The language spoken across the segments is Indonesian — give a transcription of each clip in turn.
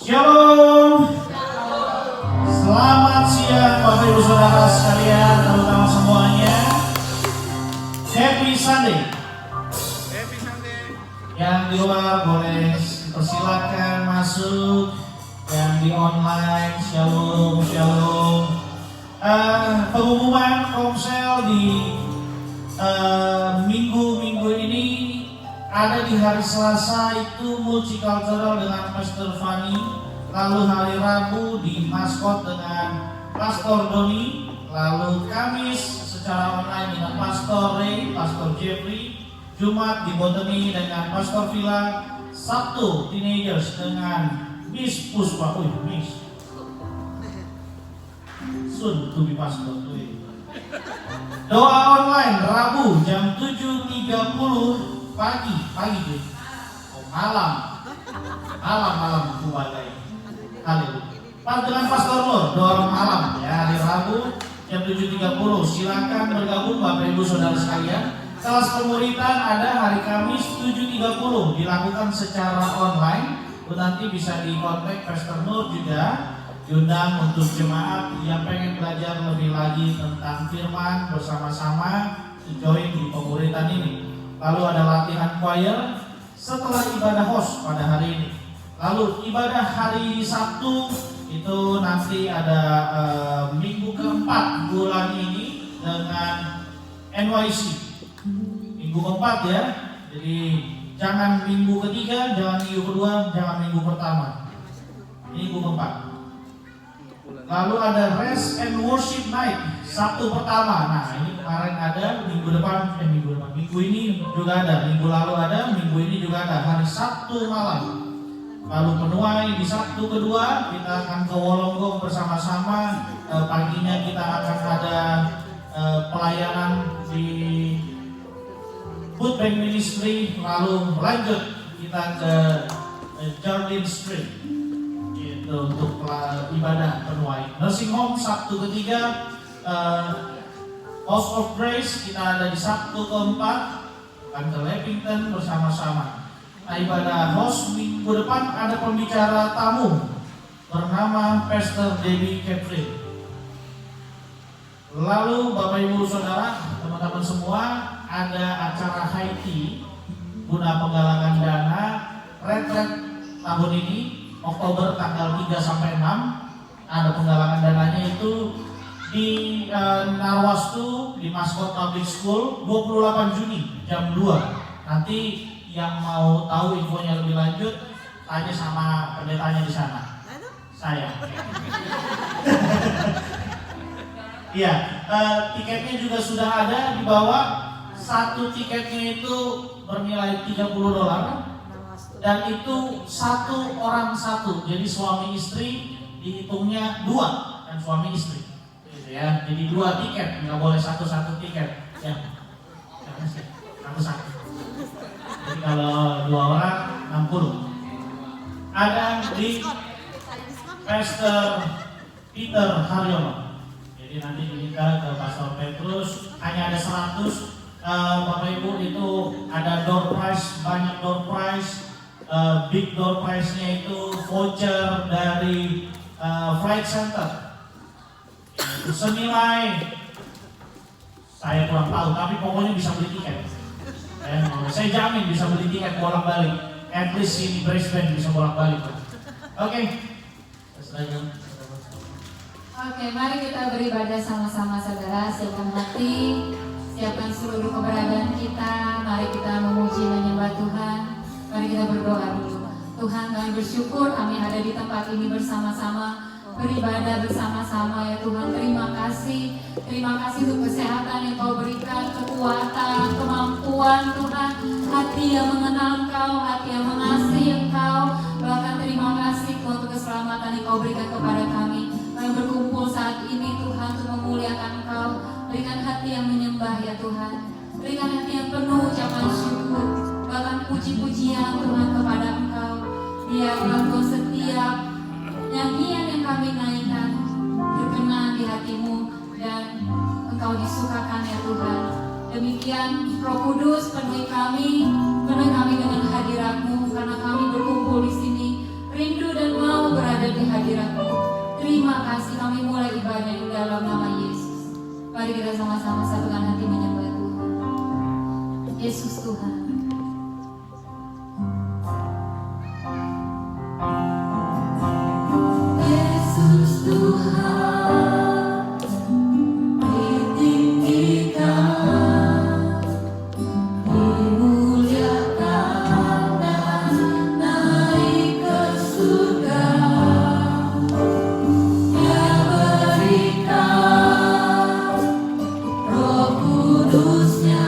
Shalom. Selamat siang Bapak Ibu Saudara sekalian, terutama semuanya. Happy Sunday. Happy Sunday. Yang di luar boleh dipersilakan masuk. Yang di online, shalom, shalom. Pengumuman komsel di minggu ini ada di hari Selasa itu multicultural dengan Pastor Fanny, lalu hari Rabu di Maskot dengan Pastor Doni, lalu Kamis secara online dengan Pastor Ray, Pastor Jeffrey, Jumat di Botany dengan Pastor Villa, Sabtu Teenagers dengan Miss Puspa, Miss soon to be Pastor. Doa online Rabu jam 7.30 pagi malam keluarga. Haleluya. Pas dengan Pastor Nur doa malam ya hari Rabu jam 7.30. Silakan bergabung Bapak Ibu Saudara sekalian. Kelas pemuritan ada hari Kamis 7.30 dilakukan secara online. Nanti bisa dikontak Pastor Nur juga. Diundang untuk jemaat yang pengen belajar lebih lagi tentang firman bersama-sama join di pemuritan ini. Lalu ada latihan choir setelah ibadah host pada hari ini. Lalu ibadah hari Sabtu itu nanti ada minggu keempat bulan ini dengan NYC. Minggu keempat ya. Jadi jangan minggu ketiga, jangan minggu kedua, jangan minggu pertama. Minggu keempat. Lalu ada Rest and Worship Night Sabtu pertama. Nah ini kemarin ada, minggu ini juga ada, minggu lalu ada, minggu ini juga ada, hari Sabtu malam. Lalu menuai di Sabtu kedua kita akan ke Wolonggong bersama-sama. Paginya kita akan ada pelayanan di Food Bank Ministry. Lalu lanjut kita ke Jardine Street untuk ibadah penuai. Nursing Home Sabtu ketiga, House of Grace kita ada di Sabtu keempat, akan ke Lepington bersama-sama. Nah, ibadah host minggu depan ada pembicara tamu bernama Pastor Debbie Catherine. Lalu Bapak Ibu Saudara, teman-teman semua, ada acara Haiti guna penggalangan dana retret tahun ini Oktober tanggal 3 sampai 6 ada penggalangan dananya itu di Narwastu di Maskot Public School 28 Juni jam 2. Nanti yang mau tahu infonya lebih lanjut tanya sama pendetanya di sana. Saya. Iya, tiketnya juga sudah ada di bawah. Satu tiketnya itu bernilai $30. Dan itu satu orang satu, jadi suami istri dihitungnya 2 dan suami istri, gitu ya. Jadi 2 tiket, nggak boleh satu tiket, ya. Satu. Jadi kalau 2 orang 60. Ada di Pastor Peter Haryono. Jadi nanti diminta ke Pastor Petrus, hanya ada 100. Bapak Ibu itu ada door prize, banyak door prize. Big door prize-nya itu voucher dari Flight Center senilai saya kurang tahu, tapi pokoknya bisa beli tiket. Saya jamin bisa beli tiket bolak-balik. At least ini Brisbane bisa bolak-balik. Oke, mari kita beribadah sama-sama saudara. Siapkan hati, siapkan seluruh keberadaan kita. Mari kita memuji menyembah Tuhan. Mari kita berdoa dulu. Tuhan, kami bersyukur kami ada di tempat ini bersama-sama beribadah bersama-sama ya Tuhan. Terima kasih untuk kesehatan yang Kau berikan, kekuatan, kemampuan Tuhan, hati yang mengenal Engkau, hati yang mengasihi Engkau. Bahkan terima kasih untuk keselamatan yang Kau berikan kepada kami. Kami berkumpul saat ini Tuhan untuk memuliakan Engkau. Berikan hati yang menyembah ya Tuhan. Berikan hati yang penuh ucapan syukur, bahkan puji-pujian Tuhan kepada Engkau. Biarlah Engkau setiap nyanyian yang kami naikkan berkenan di hati-Mu dan Engkau disukakan ya Tuhan. Demikian Roh Kudus penuhi kami dengan hadirat-Mu, karena kami berkumpul di sini rindu dan mau berada di hadirat-Mu. Terima kasih, kami mulai ibadah di dalam nama Yesus. Mari kita sama-sama satukan hati menyembah Tuhan. Yesus Tuhan. Yesus Tuhan, ditinggikan, dimuliakan dan naik ke surga. Dia berikan Roh Kudus-Nya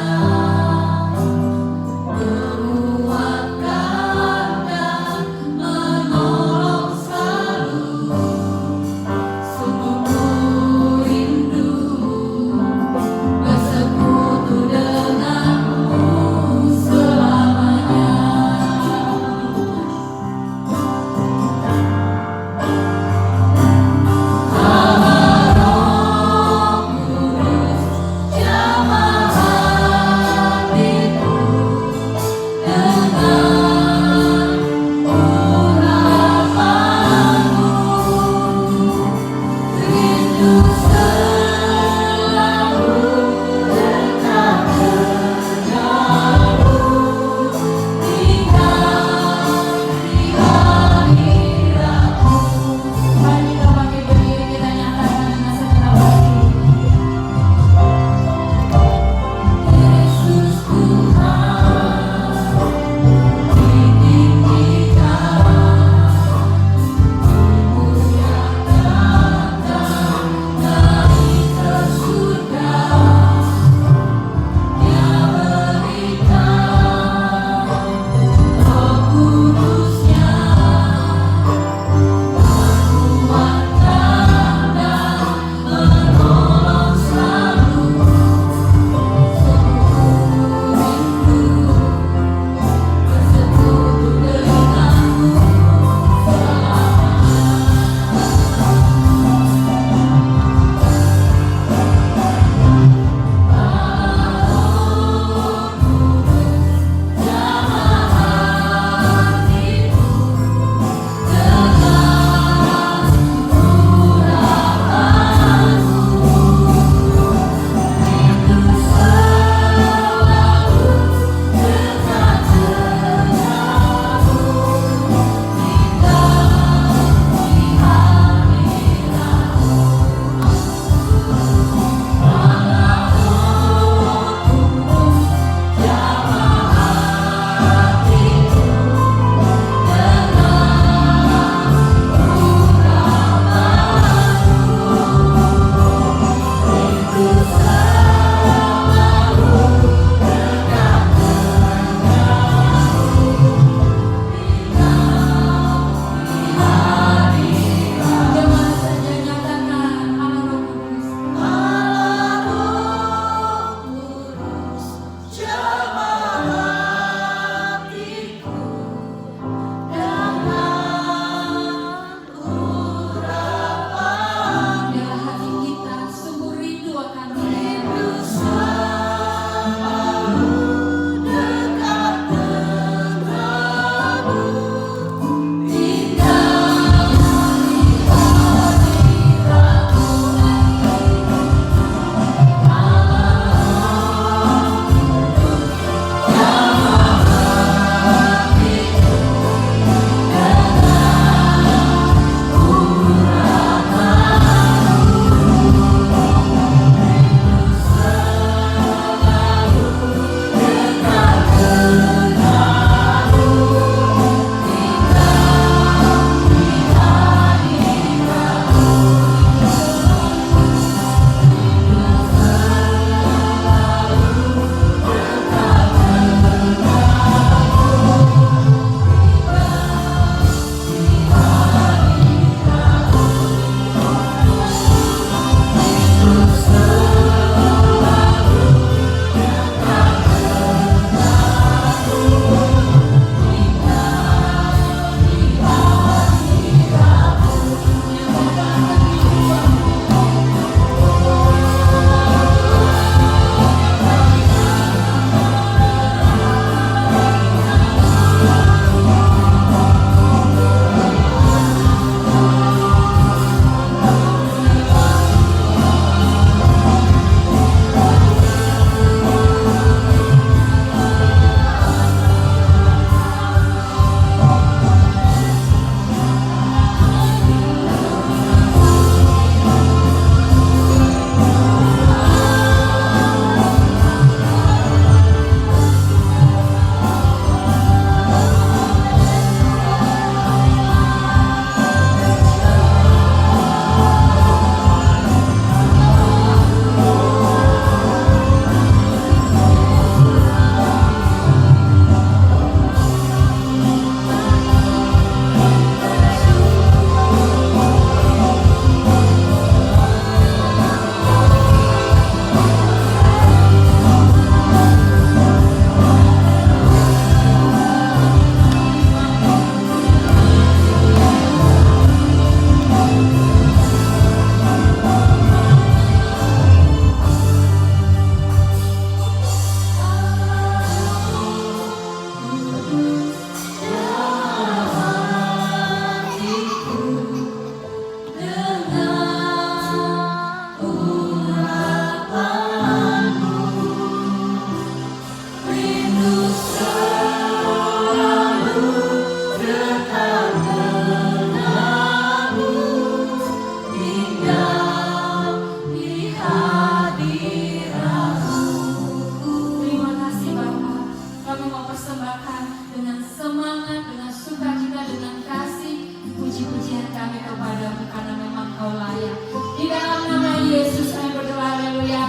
Di dalam nama Yesus kami berdoa, haleluya.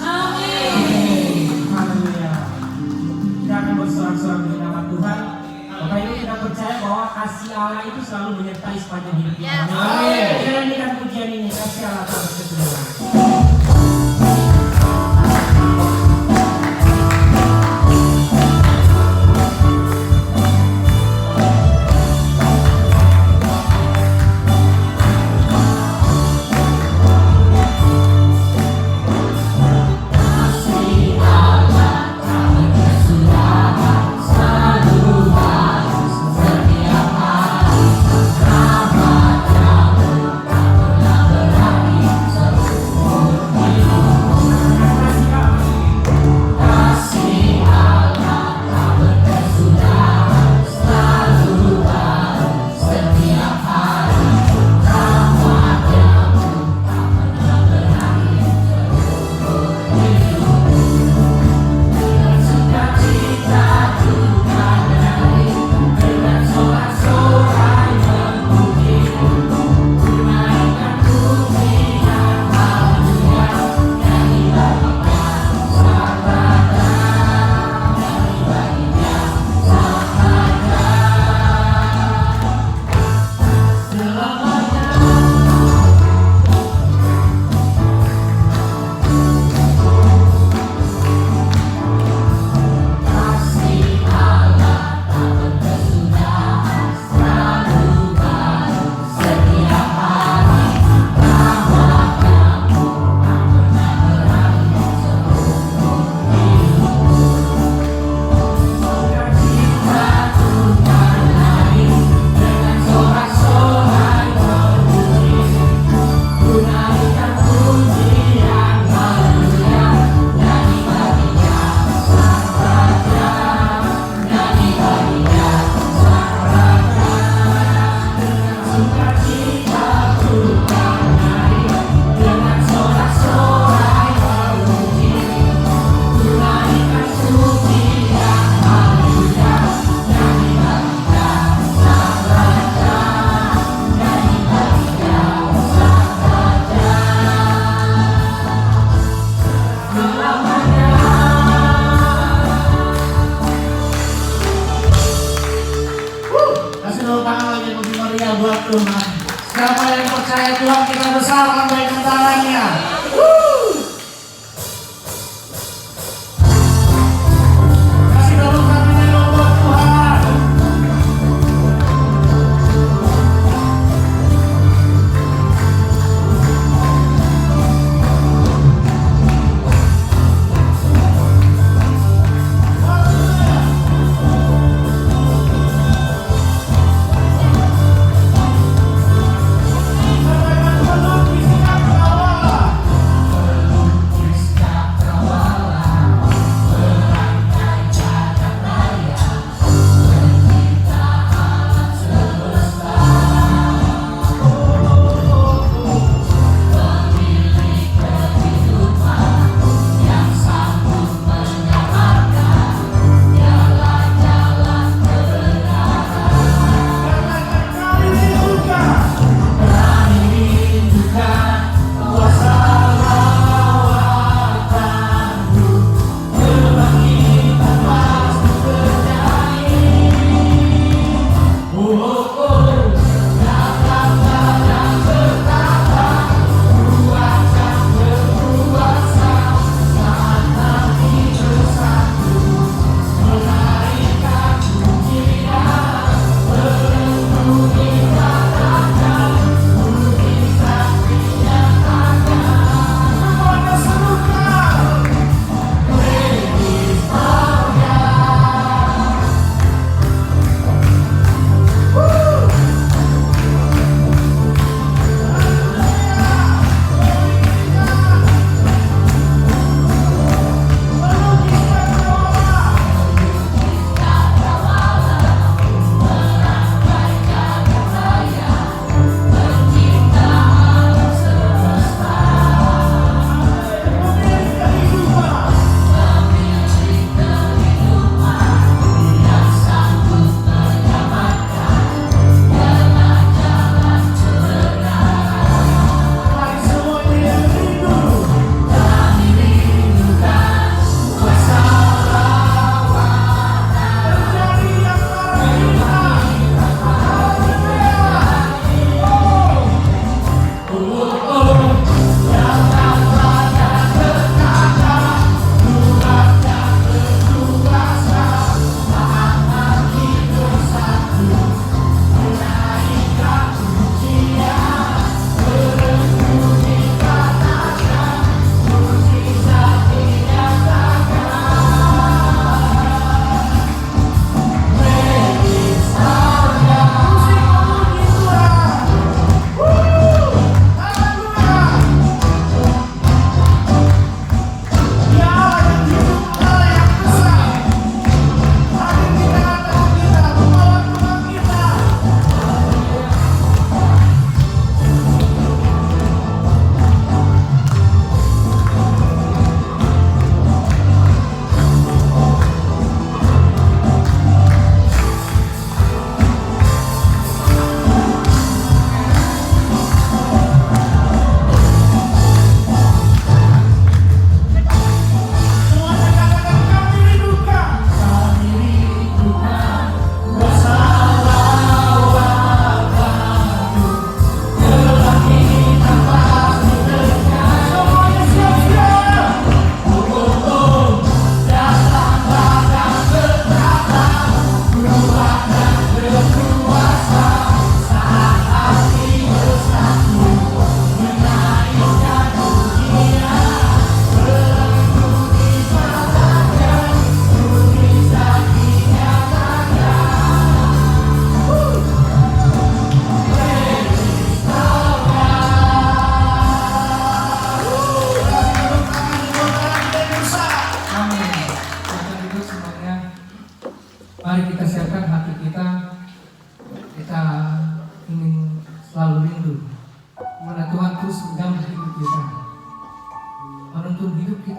Amin. Haleluya. Kita akan bersorak-sorak di nama Tuhan. Bapak Ibu kita percaya bahwa kasih Allah itu selalu menyertai sepanjang hidup kita. Amin. Kita nyanyikan pujian ini, kasih Allah tak berkesudahan. Tuhan. Siapa yang percaya Tuhan kita besar, lambaikan tangannya. Kasih tepuk tangannya dong buat Tuhan. Sampai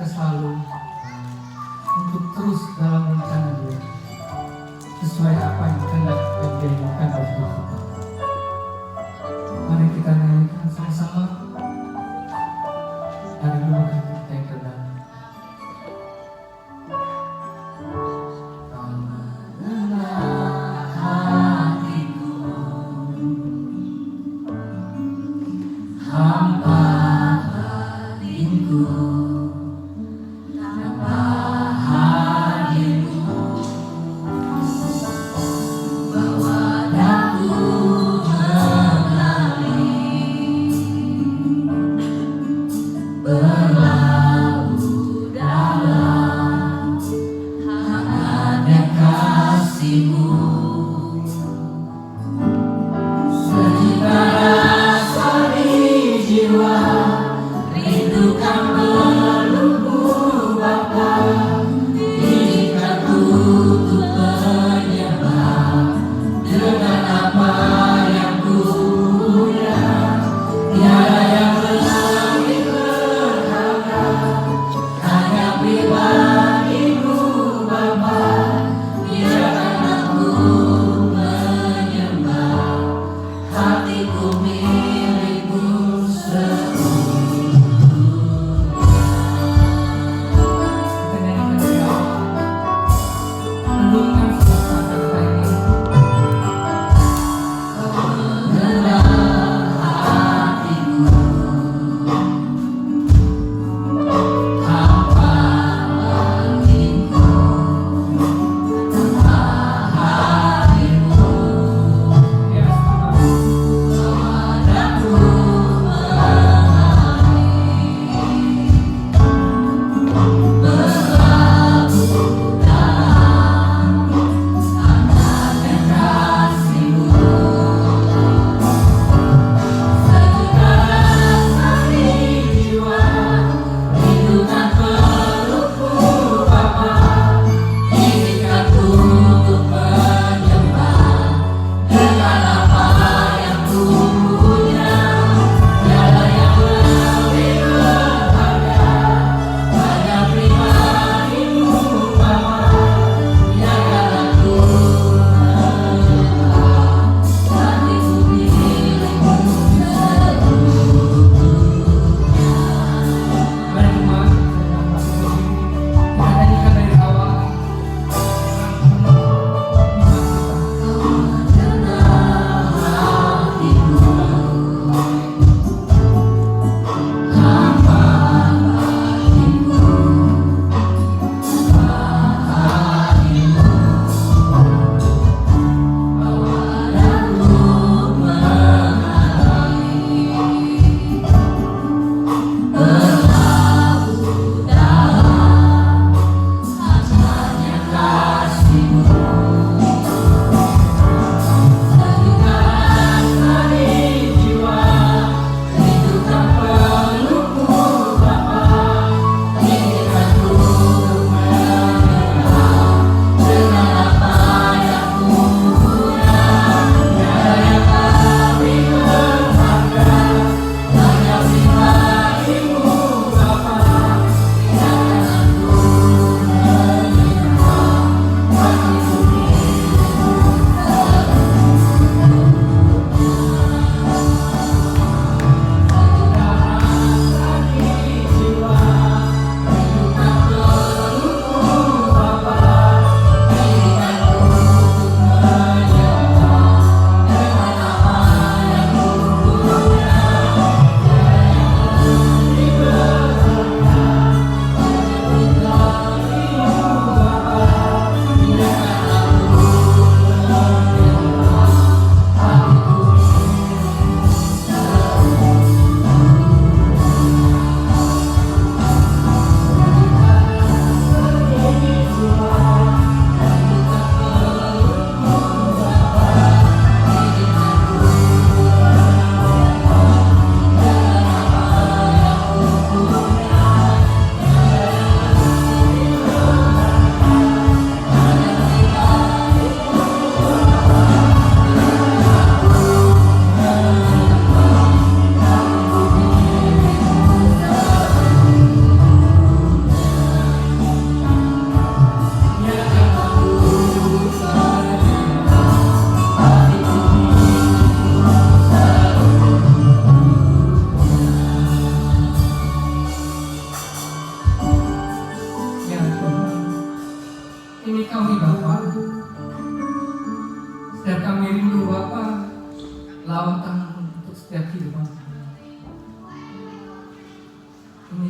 selalu untuk terus dalam rencana Dia, sesuai apa yang kehendak dan Dia inginkan bagi kita. Mari kita nyanyikan sama-sama. Dari dulu hati kita yang rendah.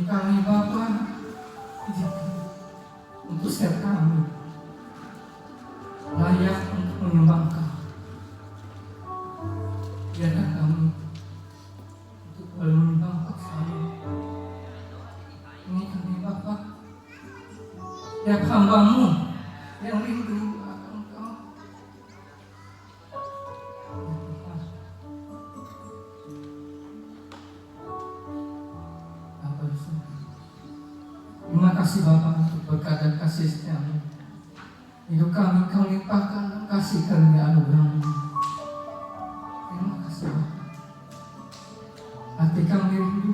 kami Bapa, izinkan untuk setiap kami layak untuk menyembah Engkau. Biarkan kami untuk boleh menyembah Engkau selalu. Ini kami Bapa, setiap hamba-Mu yang rindu akan Engkau. Bapa di surga, terima kasih Bapa untuk berkat dan kasih setia-Mu. Hidup kami Kau limpahkan dan kasih karunia anugerah-Mu. Terima kasih Bapa. Hati kami rindu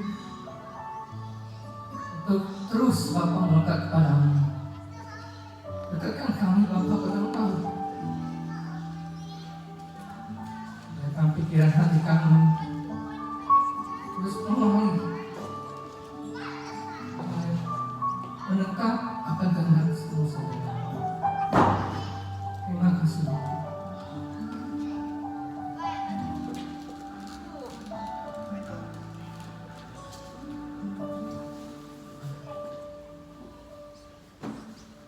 untuk terus Bapa melekat kepadamu. Dekatkan kami Bapa pada Engkau. Biarkan pikiran hati kami terus memohon mendekat akan kehendak semua saudara. Terima kasih Bapa.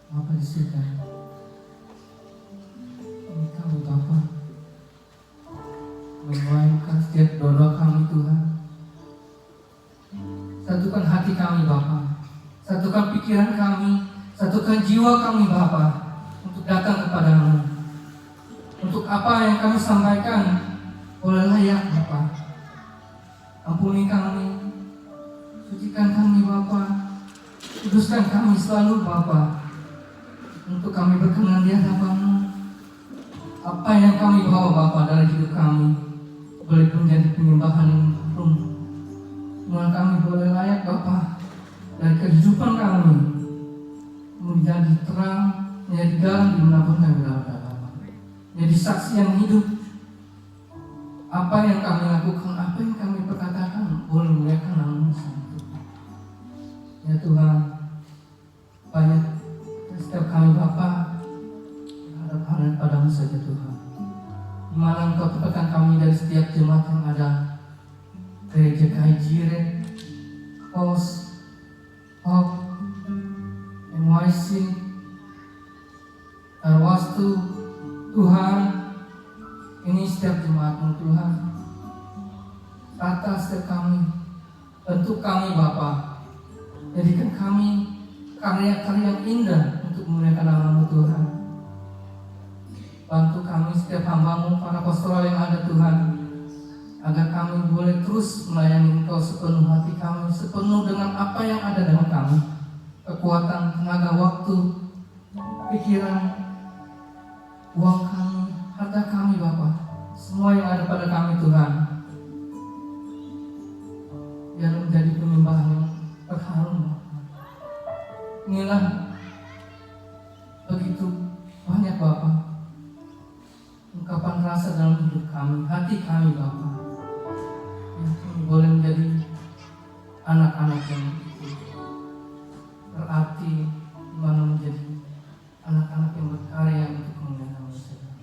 Bapa di surga, ini kami Bapa menuaikan setiap doa kami Tuhan. Satukan hati kami Bapa, satukan pikiran kami, satukan jiwa kami Bapa untuk datang kepadamu. Untuk apa yang kami sampaikan boleh layak Bapa. Ampuni kami, sucikan kami Bapa, kuduskan kami selalu Bapa, untuk kami berkenan di hadapan-Mu. Apa yang kami bawa Bapa dari hidup kami boleh menjadi penyembahan yang harum. Semua kami boleh layak Bapa, dari kehidupan kami menjadi terang, menjadi garam dimanapun kami berada Bapa, menjadi saksi yang hidup. Apa yang kami lakukan, apa yang kami perkatakan boleh memuliakan nama-Mu sendiri. Ya Tuhan, banyak setiap kami Bapa berhadap hanya padamu saja Tuhan. Di mana Engkau tempatkan kami dari setiap jemaat yang ada, gereja KJR, POS, HOP, NYC, Arwastu, Tuhan, ini setiap jemaat-Mu Tuhan. Tata setiap kami, bentuk kami Bapa, jadikan kami karya-karya yang indah untuk memuliakan nama-Mu Tuhan. Bantu kami setiap hamba-Mu, para pastoral yang ada Tuhan, agar kami boleh terus melayani Engkau sepenuh hati kami, sepenuh dengan apa yang ada dalam kami, kekuatan, tenaga, waktu, pikiran, uang kami, harta kami Bapa, semua yang ada pada kami Tuhan, biar menjadi penyembahan yang terharum Bapa. Inilah begitu banyak Bapa ungkapan rasa dalam hidup kami, hati kami Bapa, yang kami boleh menjadi anak-anak yang berarti, di mana menjadi anak-anak yang berkarya untuk kemuliaan nama Tuhan.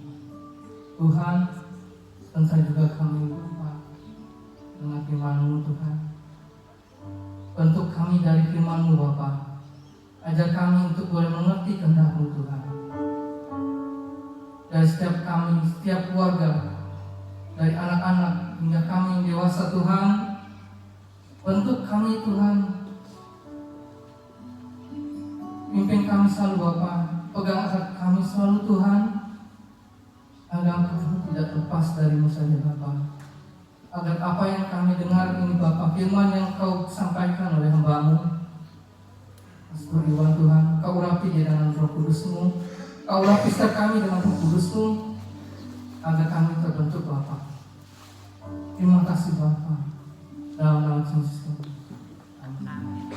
Tuhan, tentu juga kami Bapa dengan firman-Mu Tuhan. Bentuk kami dari firman-Mu Bapa. Ajar kami untuk boleh mengerti kehendak-Mu Tuhan. Dari setiap kami, setiap keluarga, dari anak-anak hingga kami yang dewasa Tuhan, bentuk kami Tuhan. Pimpin kami selalu Bapa, pegang erat kami selalu Tuhan, agar kami tidak lepas dari-Mu saja Bapa. Agar apa yang kami dengar ini Bapa, firman yang Kau sampaikan oleh hamba-Mu, Pastor Iwan Tuhan, Kau urapi dia dengan Roh Kudus-Mu, Kau urapi setiap kami dengan Roh Kudus-Mu, agar kami terbentuk Bapa. Terima kasih Bapa, dalam nama Yesus. Amin.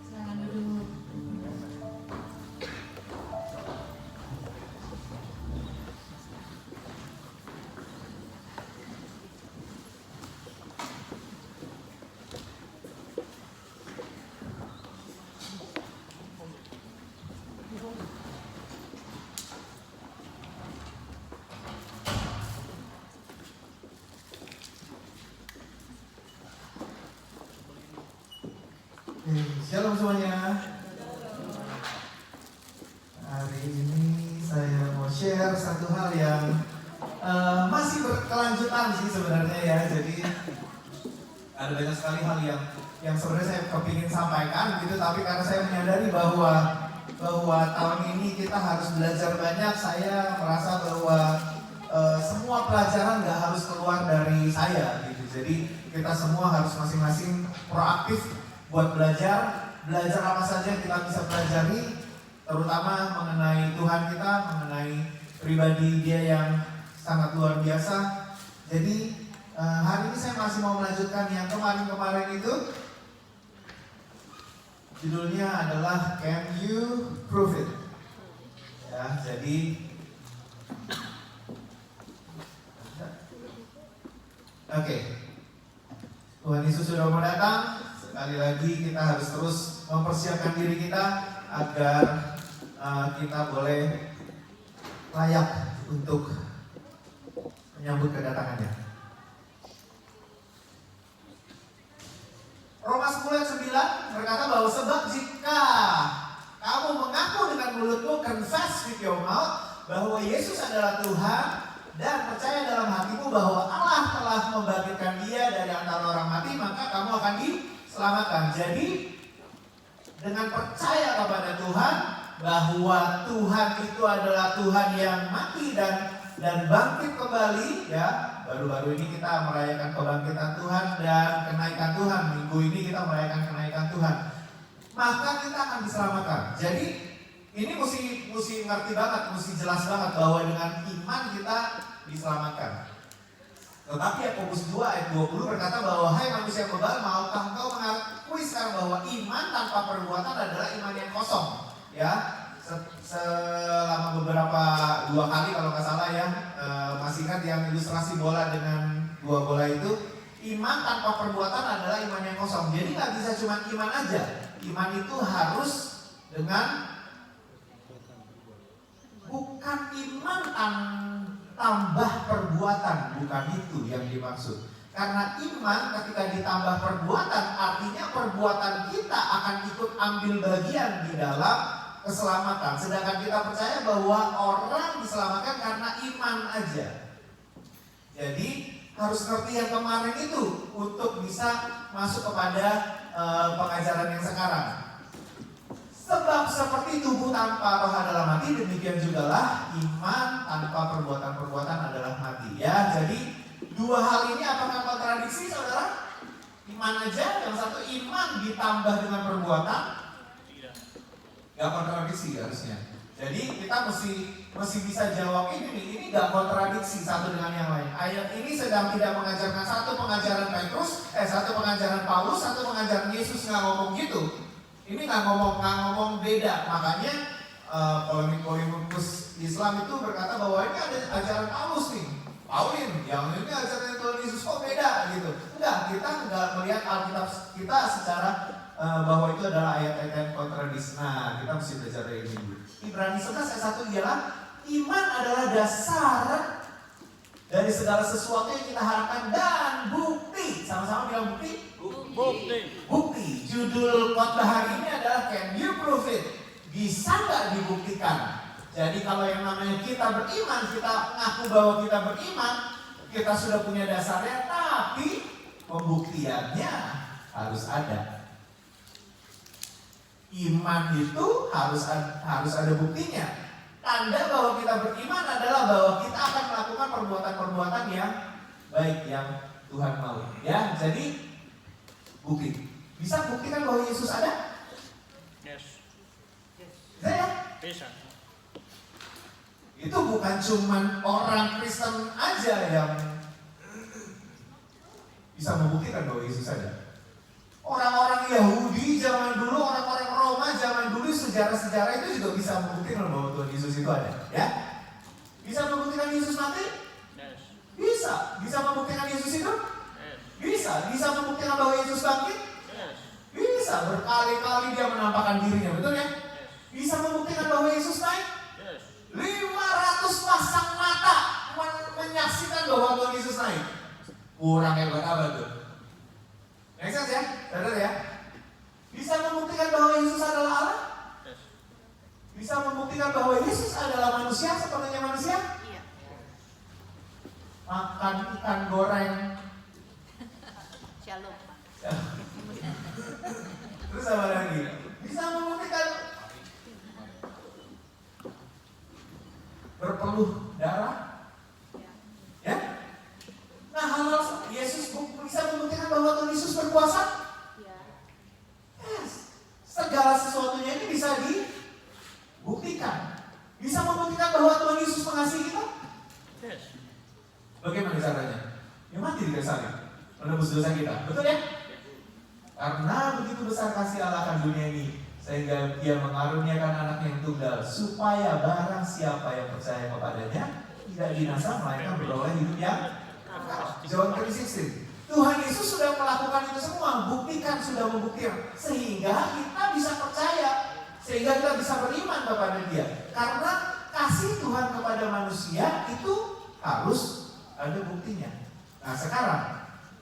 Silakan duduk. Shalom semuanya. Hari ini saya mau share satu hal yang masih berkelanjutan sih sebenarnya ya. Jadi ada banyak sekali hal yang sebenarnya saya kepingin sampaikan gitu, tapi karena saya menyadari bahwa tahun ini kita harus belajar banyak, saya merasa bahwa semua pelajaran nggak harus keluar dari saya gitu. Jadi kita semua harus masing-masing proaktif buat belajar apa saja yang kita bisa pelajari, terutama mengenai Tuhan kita, mengenai pribadi Dia yang sangat luar biasa. Jadi hari ini saya masih mau melanjutkan yang kemarin itu. Judulnya adalah Can You Prove It? Ya, jadi oke. Tuhan Yesus sudah mau datang. Sekali lagi kita harus terus mempersiapkan diri kita agar kita boleh layak untuk menyambut kedatangannya. Roma 10 ayat 9 berkata bahwa sebab jika kamu mengaku dengan mulutmu, confess with your mouth bahwa Yesus adalah Tuhan dan percaya dalam hatimu bahwa Allah telah membangkitkan Dia dari antara orang mati, maka kamu akan diselamatkan. Jadi dengan percaya kepada Tuhan bahwa Tuhan itu adalah Tuhan yang mati dan bangkit kembali, ya. Baru-baru ini kita merayakan kebangkitan Tuhan dan kenaikan Tuhan. Minggu ini kita merayakan kenaikan Tuhan. Maka kita akan diselamatkan. Jadi ini mesti ngerti banget, mesti jelas banget bahwa dengan iman kita diselamatkan. Tetapi Yakobus 2 ayat 20 berkata bahwa hai manusia bebal, maukah engkau mengakui sekarang bahwa iman tanpa perbuatan adalah iman yang kosong? Ya, selama beberapa 2 kali kalau nggak salah ya, masih ingat yang ilustrasi bola dengan 2 bola itu, iman tanpa perbuatan adalah iman yang kosong. Jadi nggak bisa cuma iman aja. Iman itu harus dengan bukan iman tambah perbuatan, bukan itu yang dimaksud. Karena iman ketika ditambah perbuatan, artinya perbuatan kita akan ikut ambil bagian di dalam keselamatan. Sedangkan kita percaya bahwa orang diselamatkan karena iman aja. Jadi harus ngerti yang kemarin itu untuk bisa masuk kepada pengajaran yang sekarang. Sebab seperti tubuh tanpa roh adalah mati, demikian jugalah iman tanpa perbuatan-perbuatan adalah mati. Ya, jadi 2 hal ini apakah kontradiksi, saudara? Iman aja, yang satu iman ditambah dengan perbuatan, gak kontradiksi harusnya. Jadi kita mesti bisa jawab ini gak kontradiksi satu dengan yang lain. Ayat ini sedang tidak mengajarkan satu pengajaran Petrus, satu pengajaran Paulus, satu pengajaran Yesus, nggak ngomong gitu. Ini nggak ngomong beda. Makanya polemik-polemikus Islam itu berkata bahwa ini ada ajaran Paulus nih, Paulin, yang ini ajaran Tuhan Yesus kok beda gitu. Enggak, kita nggak melihat Alkitab kita secara bahwa itu adalah ayat-ayat kontradiksi. Nah, kita mesti belajar dari ini dulu. Ibrani 11 ayat 1 ialah iman adalah dasar dari segala sesuatu yang kita harapkan dan bukti. Sama-sama bilang bukti. Bukti. Judul khotbah hari ini adalah Can You Prove It? Bisa nggak dibuktikan? Jadi kalau yang namanya kita beriman, kita mengaku bahwa kita beriman, kita sudah punya dasarnya, tapi pembuktiannya harus ada. Iman itu harus ada buktinya. Tanda bahwa kita beriman adalah bahwa kita akan melakukan perbuatan-perbuatan yang baik yang Tuhan mau. Ya, jadi bukti. Bisa buktikan bahwa Yesus ada? Yes. Bisa ya? Bisa. Itu bukan cuman orang Kristen aja yang bisa membuktikan bahwa Yesus ada. Orang-orang Yahudi zaman dulu, orang-orang Roma zaman dulu, sejarah-sejarah itu juga bisa membuktikan bahwa Tuhan Yesus itu ada, ya? Bisa membuktikan Yesus mati? Yes. Bisa. Bisa membuktikan Yesus hidup? Yes. Bisa. Bisa membuktikan bahwa Yesus bangkit? Yes. Bisa. Berkali-kali dia menampakkan dirinya, betul ya? Bisa membuktikan bahwa Yesus naik? Yes. 500 pasang mata menyaksikan bahwa Tuhan Yesus naik. Kurang hebat apa tuh? Make sense ya? Saudara ya? Bisa membuktikan bahwa Yesus adalah Allah? Yes. Bisa membuktikan bahwa Yesus adalah manusia sepertinya manusia? Iya. Makan ikan goreng. Shalom. Terus apa lagi? Bisa membuktikan berpeluh darah? Ya? Nah, hal Yesus bisa membuktikan bahwa Tuhan Yesus berkuasa? Iya. Yes. Segala sesuatunya ini bisa dibuktikan. Bisa membuktikan bahwa Tuhan Yesus mengasihi kita? Yes. Bagaimana caranya? Ya mati di kayu salib, menebus dosa kita. Betul ya? Karena begitu besar kasih Allah akan dunia ini, sehingga Dia mengaruniakan anaknya yang tunggal, supaya barang siapa yang percaya kepadanya tidak binasa, melainkan beroleh hidup yang kekal. John 3:16. Tuhan Yesus sudah melakukan itu semua, buktikan, sudah membuktikan, sehingga kita bisa percaya, sehingga kita bisa beriman kepada Dia. Karena kasih Tuhan kepada manusia itu harus ada buktinya. Nah sekarang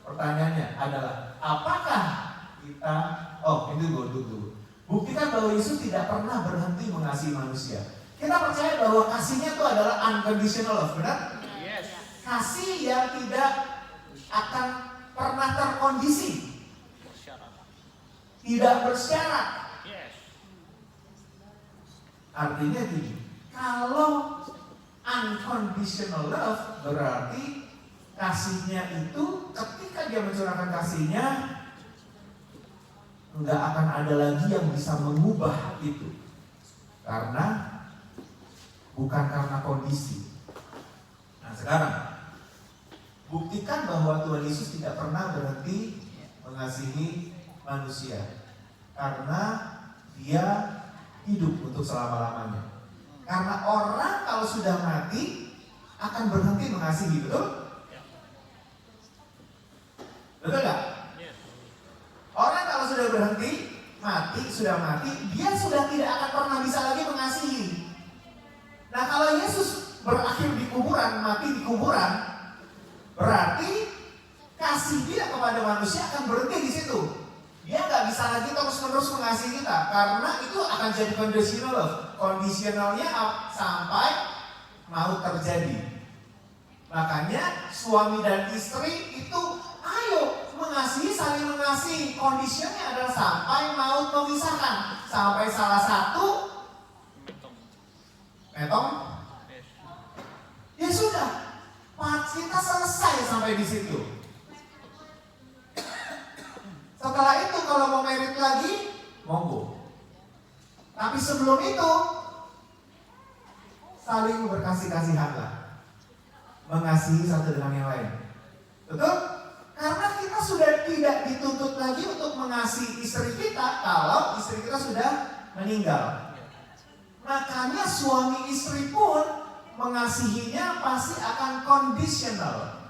pertanyaannya adalah, apakah kita, dulu. Buktikan bahwa Yesus tidak pernah berhenti mengasihi manusia. Kita percaya bahwa kasihnya itu adalah unconditional love, benar? Yes. Kasih yang tidak akan pernah terkondisi, Bersyarat. tidak bersyarat. Yes. Artinya gini, kalau unconditional love berarti kasihnya itu ketika Dia mencurahkan kasihnya, nggak akan ada lagi yang bisa mengubah itu, karena bukan karena kondisi. Nah sekarang buktikan bahwa Tuhan Yesus tidak pernah berhenti mengasihi manusia, karena Dia hidup untuk selama-lamanya. Karena orang kalau sudah mati akan berhenti mengasihi, betul? Betul nggak? Yes. Orang kalau sudah berhenti, sudah mati, dia sudah tidak akan pernah bisa lagi mengasihi. Nah kalau Yesus berakhir di kuburan, mati di kuburan, berarti kasih Dia kepada manusia akan berhenti di situ. Dia nggak bisa lagi terus-menerus mengasihi kita, karena itu akan jadi conditional love. Kondisionalnya sampai mau terjadi. Makanya suami dan istri itu ayo mengasihi, saling mengasihi. Kondisinya adalah sampai maut memisahkan, sampai salah satu metong. Yes. Ya sudah, kita selesai sampai di situ. Setelah itu kalau mau merit lagi, monggo. Tapi sebelum itu saling berkasih-kasihanlah, mengasihi satu dengan yang lain. Betul? Karena kita sudah tidak dituntut lagi untuk mengasihi istri kita kalau istri kita sudah meninggal. Makanya suami istri pun mengasihinya pasti akan conditional.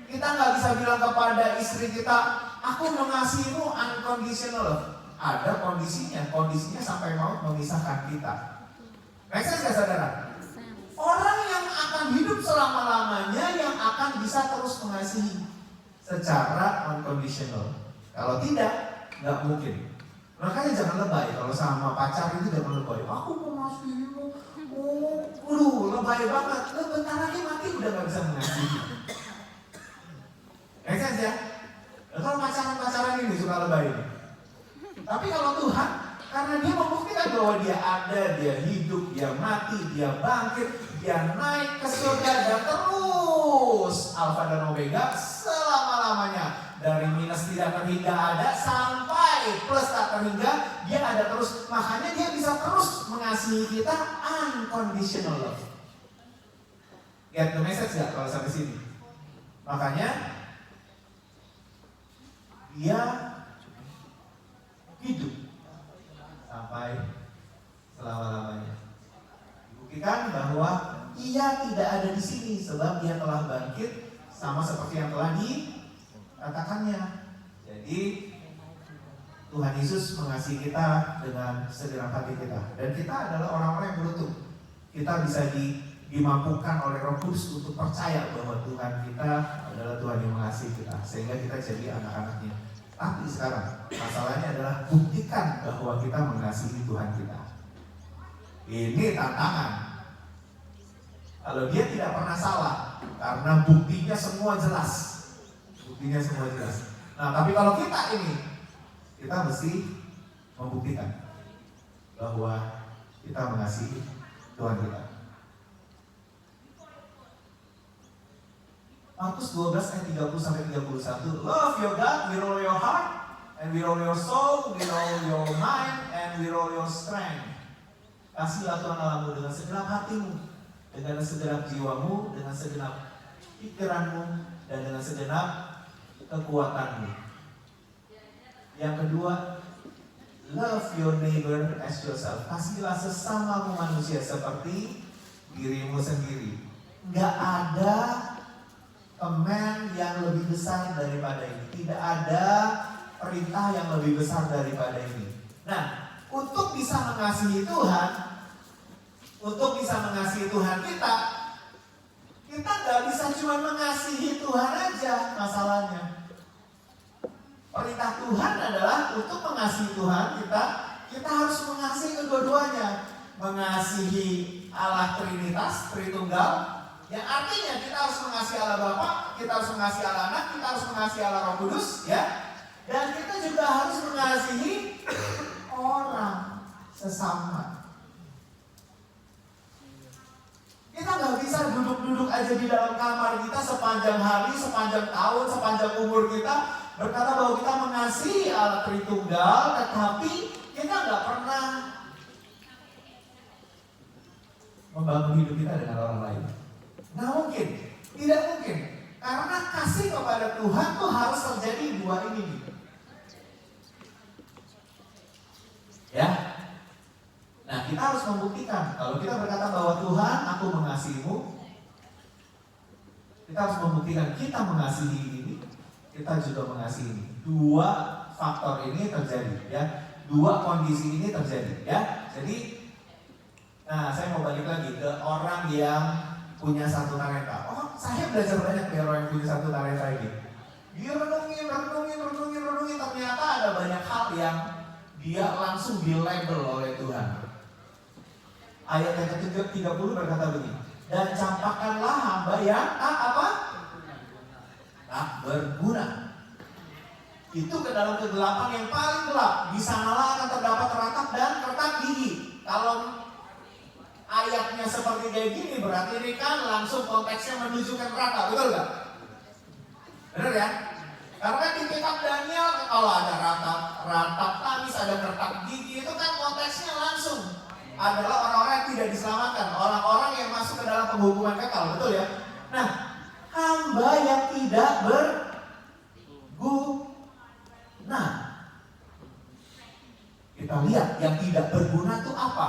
Kita nggak bisa bilang kepada istri kita, aku mengasihimu unconditional. Ada kondisinya sampai maut memisahkan kita. Make sense gak saudara? Orang yang akan hidup selama-lamanya yang akan bisa terus mengasihi secara unconditional. Kalau tidak, nggak mungkin. Makanya jangan lebay. Kalau sama pacar itu jangan lebay. Aku mengasihimu. Lebay banget. Bentar lagi mati udah nggak bisa mengasihi. Make sense ya? Kalau pacaran ini suka lebay ini. Tapi kalau Tuhan, karena Dia membuktikan bahwa Dia ada, Dia hidup, Dia mati, Dia bangkit, Dia naik ke surga dan terus Alfa dan Omega selama-lamanya. Dari minus tidak terhingga ada sampai plus tak terhingga, Dia ada terus. Makanya Dia bisa terus mengasihi kita unconditional love. Get the message gak kalau sampai sini? Makanya Dia hidup sampai selama-lamanya. Buktikan bahwa Ia tidak ada di sini sebab Dia telah bangkit sama seperti yang telah dikatakannya. Jadi Tuhan Yesus mengasihi kita dengan segenap hati kita, dan kita adalah orang-orang yang beruntung. Kita bisa dimampukan oleh Roh Kudus untuk percaya bahwa Tuhan kita adalah Tuhan yang mengasihi kita, sehingga kita jadi anak-anaknya. Tapi sekarang. Masalahnya adalah buktikan bahwa kita mengasihi Tuhan kita. Ini tantangan. Kalau dia tidak pernah salah, karena buktinya semua jelas. Buktinya semua jelas. Nah, tapi kalau kita ini, kita mesti membuktikan bahwa kita mengasihi Tuhan kita. Markus 12 ayat 30-31. Love your God with all your heart, and with all your soul, with all your mind, and with all your strength. Kasihlah Tuhan Allahmu dengan segenap hatimu, dengan segenap jiwamu, dengan segenap pikiranmu, dan dengan segenap kekuatanmu. Yang kedua, love your neighbor as yourself. Kasihlah sesamamu manusia seperti dirimu sendiri. Nggak ada command yang lebih besar daripada ini. Tidak ada perintah yang lebih besar daripada ini. Nah, untuk bisa mengasihi Tuhan, kita nggak bisa cuma mengasihi Tuhan aja masalahnya. Perintah Tuhan adalah untuk mengasihi Tuhan kita harus mengasihi kedua-duanya. Mengasihi Allah Trinitas, Tritunggal, yang artinya kita harus mengasihi Allah Bapa, kita harus mengasihi Allah Anak, kita harus mengasihi Allah Roh Kudus, ya. Dan kita juga harus mengasihi orang sesama. Kita nggak bisa duduk-duduk aja di dalam kamar kita sepanjang hari, sepanjang tahun, sepanjang umur kita berkata bahwa kita mengasihi Allah Tritunggal, tetapi kita nggak pernah membangun hidup kita dengan orang lain. Nggak mungkin, tidak mungkin. Karena kasih kepada Tuhan tuh harus terjadi dua ini. Ya. Nah, kita harus membuktikan. Kalau kita berkata bahwa Tuhan, aku mengasihimu, kita harus membuktikan kita mengasihi ini, kita juga mengasihi ini. Dua faktor ini terjadi, ya. Dua kondisi ini terjadi, ya. Jadi, nah, saya mau balik lagi ke orang yang punya satu talenta. Oh, saya belajar banyak dari orang yang punya satu talenta ini. Dia renungin, ternyata ada banyak hal yang dia langsung dilabel oleh Tuhan. Ayat yang ke-30 berkata begini, dan campakkanlah hamba yang tak berguna. Itu ke dalam kegelapan yang paling gelap. Di sanalah akan terdapat ratap dan kertak gigi. Kalau ayatnya seperti kayak gini, berarti ini kan langsung konteksnya menunjukkan neraka, betul gak? Benar ya? Karena di kitab Daniel kalau ada ratap tangis, ada kertak gigi, itu kan konteksnya langsung adalah orang-orang yang tidak diselamatkan, orang-orang yang masuk ke dalam penghukuman kekal, betul ya? Nah, hamba yang tidak berguna. Kita lihat yang tidak berguna itu apa?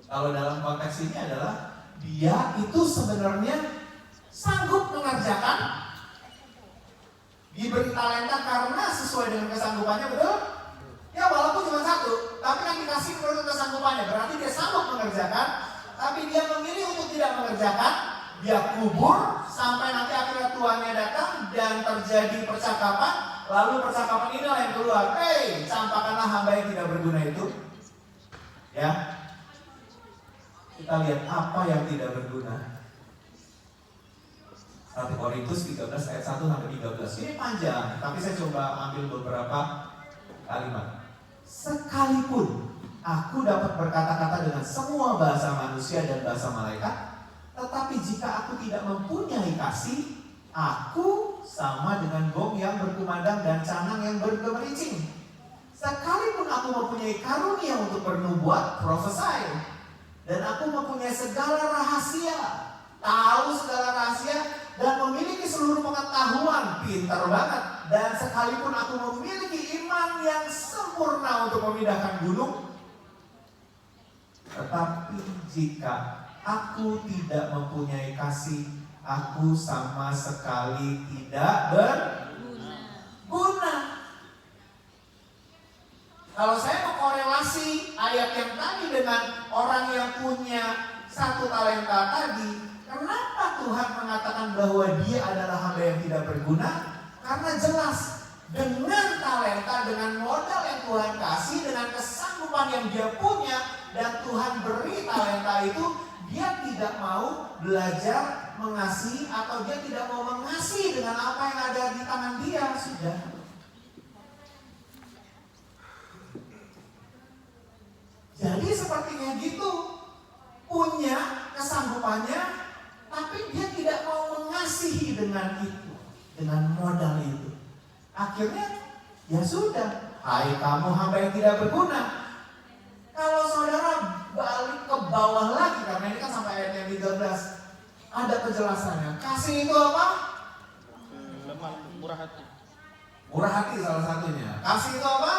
Kalau dalam konteks ini adalah dia itu sebenarnya sanggup mengerjakan, diberi talenta karena sesuai dengan kesanggupannya, betul? Ya walaupun cuma satu, tapi kan dikasih menurut kesanggupannya, berarti dia sanggup mengerjakan, tapi dia memilih untuk tidak mengerjakan, dia kubur sampai nanti akhirnya tuannya datang dan terjadi percakapan, lalu percakapan inilah yang keluar, campakkanlah hamba yang tidak berguna itu. Ya, kita lihat apa yang tidak berguna. 1 Korintus 13 ayat 1-13. Ini panjang, tapi saya coba ambil beberapa kalimat. Sekalipun aku dapat berkata-kata dengan semua bahasa manusia dan bahasa malaikat, tetapi jika aku tidak mempunyai kasih, aku sama dengan gong yang berkumandang dan canang yang bergemerincing. Sekalipun aku mempunyai karunia untuk bernubuat, prophesy, dan aku mempunyai segala rahasia, tahu segala rahasia, dan memiliki seluruh pengetahuan, pintar banget, dan sekalipun aku memiliki iman yang sempurna untuk memindahkan gunung, tetapi jika aku tidak mempunyai kasih, aku sama sekali tidak berguna. Kalau saya mengkorelasi ayat yang tadi dengan orang yang punya satu talenta tadi, kenapa Tuhan mengatakan bahwa dia adalah hamba yang tidak berguna? Karena jelas dengan talenta, dengan modal yang Tuhan kasih, dengan kesanggupan yang dia punya, dan Tuhan beri talenta itu, dia tidak mau belajar mengasihi atau dia tidak mau mengasihi dengan apa yang ada di tangan dia. Sudah. Jadi sepertinya gitu, punya kesanggupannya, tapi dia tidak mau mengasihi dengan itu, dengan modal itu. Akhirnya, ya sudah, hai kamu hamba yang tidak berguna. Kalau saudara balik ke bawah lagi, karena ini kan sampai ayat yang 13, ada penjelasannya. Kasih itu apa? Lemah, murah hati. Murah hati salah satunya. Kasih itu apa?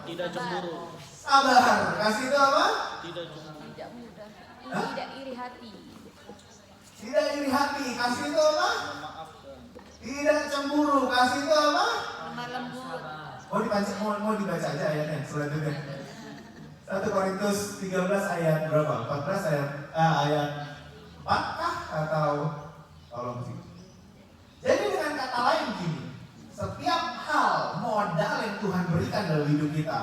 Tidak cemburu. Sabar. Kasih itu apa? Tidak cemburu. Tidak mudah, Hah? tidak iri hati. Tidak iri hati. Kasih itu apa? Memaafkan. Tidak cemburu. Kasih itu apa? Lemah lembut. Mau dibaca aja ayatnya selanjutnya. 1 Korintus 13 ayat berapa? 14 ayat 4 kah? Atau tolong sih. Jadi dengan kata lain gini, setiap hal modal yang Tuhan berikan dalam hidup kita,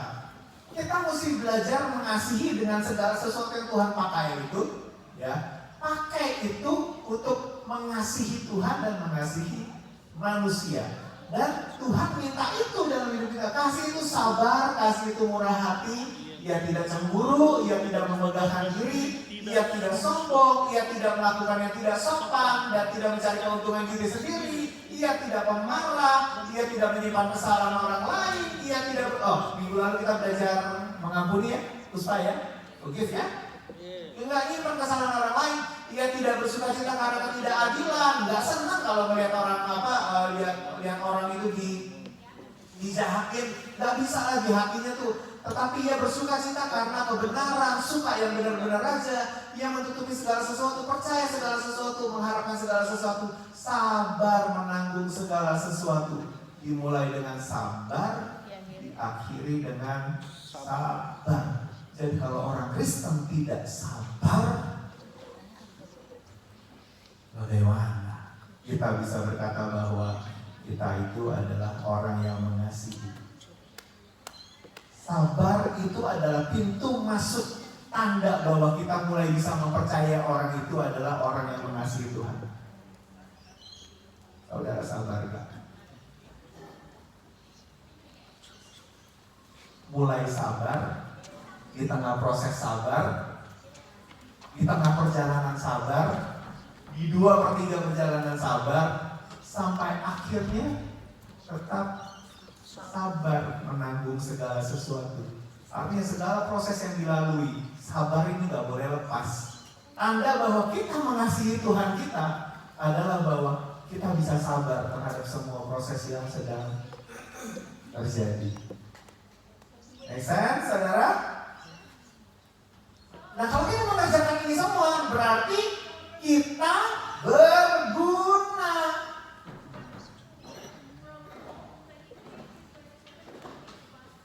kita mesti belajar mengasihi dengan segala sesuatu yang Tuhan pakai itu, ya. Pakai itu untuk mengasihi Tuhan dan mengasihi manusia. Dan Tuhan minta itu dalam hidup kita. Kasih itu sabar, kasih itu murah hati. Ia tidak cemburu, ia tidak memegahkan diri, ia tidak sombong, ia tidak melakukan yang tidak sopan dan tidak mencari keuntungan diri sendiri. Ia tidak pemarah, ia tidak menyimpan kesalahan orang lain, ia tidak minggu lalu kita belajar mengampuni ya, Puspa ya, forgive ya. Enggak nyimpan kesalahan orang lain, ia tidak bersuka cita karena ketidakadilan, enggak senang kalau melihat orang lihat orang itu dijahatin, enggak bisa lagi hatinya tuh. Tetapi ia bersuka cita karena kebenaran, suka yang benar-benar aja. Ia menutupi segala sesuatu, percaya segala sesuatu, mengharapkan segala sesuatu, sabar menanggung segala sesuatu. Dimulai dengan sabar, diakhiri dengan sabar. Jadi kalau orang Kristen tidak sabar, bagaimana kita bisa berkata bahwa kita itu adalah orang yang mengasihi? Sabar itu adalah pintu masuk, tanda bahwa kita mulai bisa mempercayai orang itu adalah orang yang mengasihi Tuhan. Saudara sabar gak? Mulai sabar, di tengah proses sabar, di tengah perjalanan sabar, di 2/3 perjalanan sabar, sampai akhirnya tetap sabar menanggung segala sesuatu. Artinya segala proses yang dilalui, sabar ini gak boleh lepas. Tanda bahwa kita mengasihi Tuhan kita adalah bahwa kita bisa sabar terhadap semua proses yang sedang terjadi. Make sense, saudara? Nah, kalau kita mengerjakan ini semua, berarti kita berguna.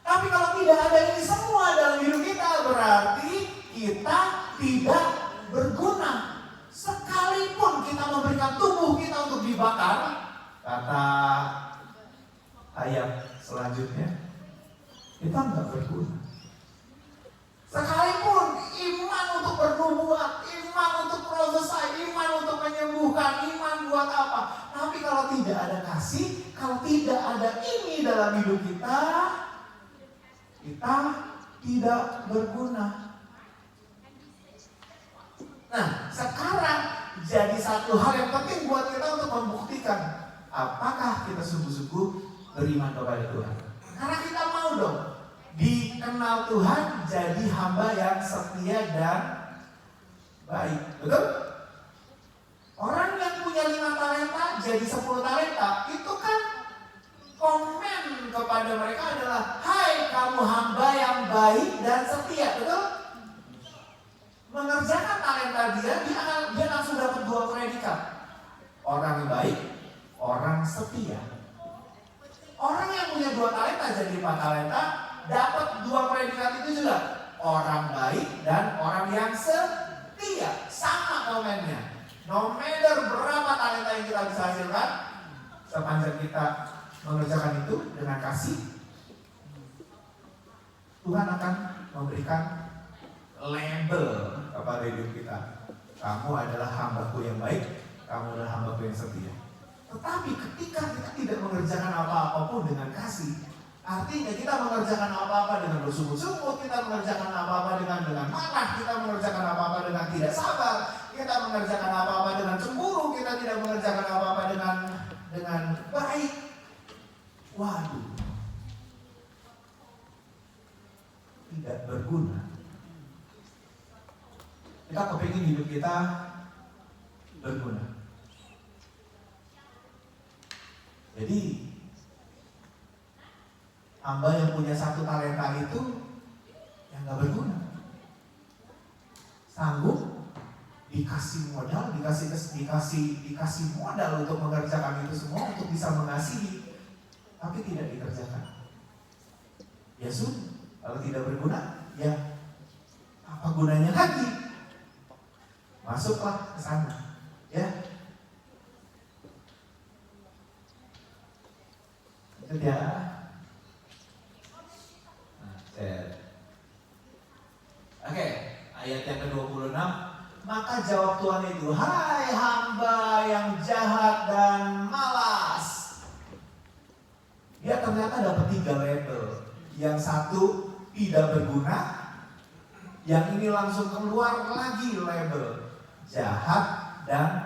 Tapi kalau tidak ada ini semua dalam hidup kita, berarti kita tidak berguna. Sekalipun kita memberikan tubuh kita untuk dibakar, kata ayat selanjutnya, kita nggak berguna. Sekalipun iman untuk bernubuat, iman untuk profesi, iman untuk menyembuhkan, iman buat apa? Tapi kalau tidak ada kasih, kalau tidak ada ini dalam hidup kita tidak berguna. Nah, sekarang jadi satu hal yang penting buat kita untuk membuktikan apakah kita sungguh-sungguh beriman kepada Tuhan. Karena kita mau dong dikenal Tuhan jadi hamba yang setia dan baik. Betul? Orang yang punya 5 talenta jadi 10 talenta, itu kan komen kepada mereka adalah, hai kamu hamba yang baik dan setia. Betul? Mengerjakan talenta dia langsung dapat 2 predikat. Orang baik, orang setia. Orang yang punya 2 talenta jadi 4 talenta dapat 2 predikat itu juga. Orang baik dan orang yang setia. Sama komennya. No matter berapa talenta yang kita bisa hasilkan, sepanjang kita mengerjakan itu dengan kasih, Tuhan akan memberikan label kepada hidup kita. Kamu adalah hambaku yang baik, kamu adalah hambaku yang setia. Tetapi ketika kita tidak mengerjakan apa-apapun dengan kasih, artinya kita mengerjakan apa-apa dengan bersungut-sungut, kita mengerjakan apa-apa dengan marah, kita mengerjakan apa-apa dengan tidak sabar, kita mengerjakan apa-apa dengan cemburu, kita tidak mengerjakan apa-apa dengan baik. Waduh, tidak berguna. Kita kepingin hidup kita berguna. Jadi hamba yang punya 1 talenta itu yang gak berguna. Sanggup dikasih modal, dikasih modal untuk mengerjakan itu semua, untuk bisa mengasihi, tapi tidak dikerjakan. Ya sudah, kalau tidak berguna, ya apa gunanya lagi? Masuklah ke sana, ya. Itu dia. Oke, ayat yang ke-26. Maka jawab Tuhan itu, hai hamba yang jahat dan malas. Dia ternyata dapat 3 label. Yang satu tidak berguna, yang ini langsung keluar lagi label jahat dan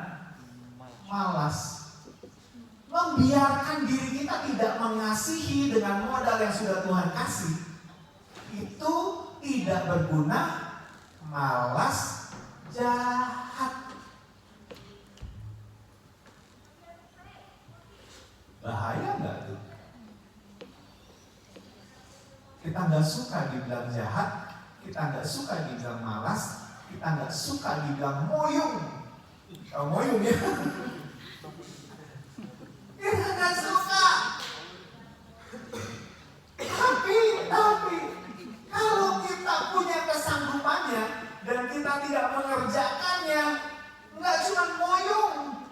malas. Membiarkan diri kita tidak mengasihi dengan modal yang sudah Tuhan kasih, itu tidak berguna, malas, jahat. Bahaya nggak tuh? Kita nggak suka dibilang jahat, kita nggak suka dibilang malas, kita nggak suka dibilang moyung. Tahu moyung ya? Kita nggak suka. Tapi kalau kita punya kesanggupannya dan kita tidak mengerjakannya, nggak cuma moyung,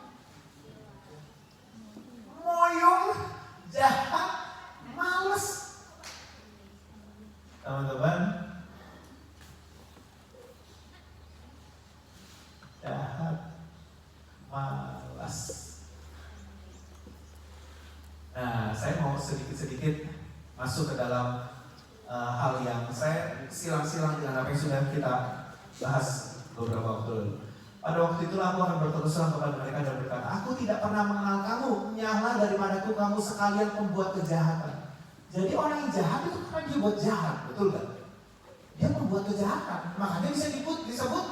jahat, males. Teman-teman, jahat, malas. Nah, saya mau sedikit-sedikit masuk ke dalam hal yang saya silang-silang dengan apa yang sudah kita bahas beberapa waktu lalu. Pada waktu itulah aku akan berterus terang kepada mereka dan berkata, aku tidak pernah mengenal kamu, nyala daripadaku kamu sekalian pembuat kejahatan. Jadi orang yang jahat itu karena dia buat jahat, betul gak? Dia membuat kejahatan, makanya bisa disebut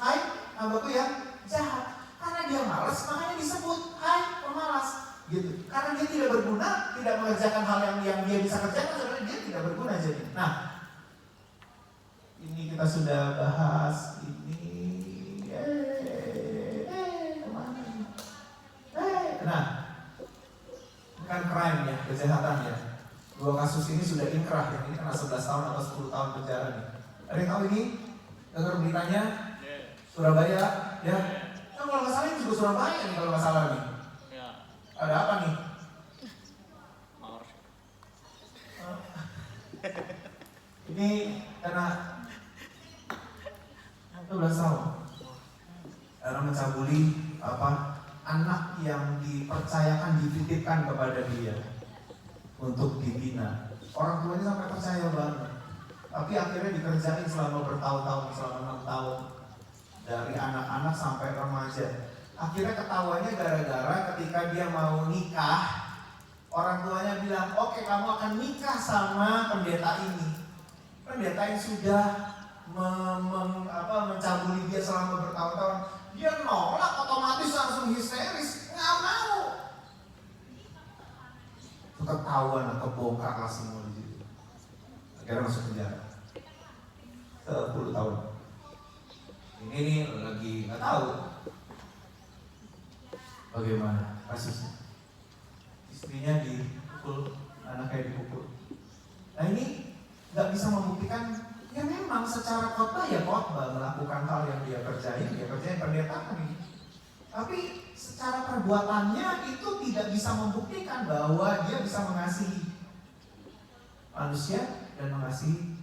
hai hambaku yang jahat. Karena dia malas, makanya disebut hai pemalas. Gitu. Karena dia tidak berguna, tidak mengerjakan hal yang dia bisa kerjakan, sebenarnya dia tidak berguna jadi. Nah, ini kita sudah bahas ini. Nah, bukan crime ya, kejahatan ya. 2 kasus ini sudah inkrah, yang ini kena 11 tahun atau 10 tahun penjara nih. Ada yang tahu ini? Dengar beritanya? Surabaya, ya. Nah, kalau nggak salah ini juga Surabaya nih kalau nggak salah nih. Ada apa nih? Ini karena 12 tahun karena mencabuli anak yang dipercayakan, dititipkan kepada dia untuk dibina. Orang tuanya sampai percaya banget, tapi akhirnya dikerjain selama bertahun-tahun, selama 6 tahun, dari anak-anak sampai remaja. Akhirnya ketahuannya gara-gara ketika dia mau nikah, orang tuanya bilang, oke, kamu akan nikah sama pendeta ini. Pendeta yang sudah mencabuli dia selama bertahun-tahun, dia nolak, otomatis langsung histeris, nggak mau. Ketahuan, kebongkar lah semua di situ. Akhirnya masuk penjara 10 tahun. Ini lagi nggak tahu bagaimana kasusnya. Istrinya dipukul, anaknya dipukul. Nah ini nggak bisa membuktikan, ya memang secara khotbah ya khotbah melakukan hal yang dia kerjain pendeta ini. Tapi secara perbuatannya itu tidak bisa membuktikan bahwa dia bisa mengasihi manusia dan mengasihi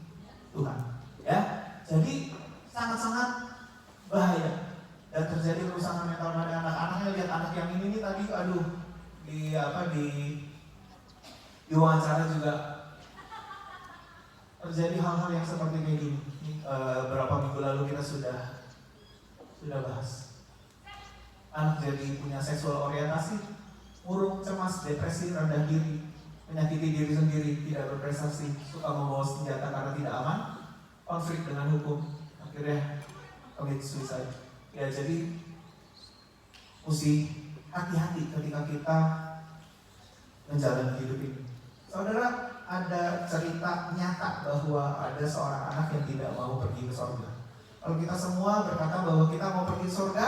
Tuhan. Ya, jadi sangat-sangat bahaya dan terjadi kerusakan mental pada anak-anaknya. Lihat anak yang ini nih tadi, aduh, di wawancara juga terjadi hal-hal yang seperti ini. Berapa minggu lalu kita sudah bahas. Anak jadi punya seksual orientasi, murung, cemas, depresi, rendah diri, menyakiti diri sendiri, tidak berprestasi, suka membawa senjata karena tidak aman, konflik dengan hukum, akhirnya commit suicide. Ya, jadi mesti hati-hati ketika kita menjalani hidup ini. Saudara, ada cerita nyata bahwa ada seorang anak yang tidak mau pergi ke surga. Kalau kita semua berkata bahwa kita mau pergi ke surga,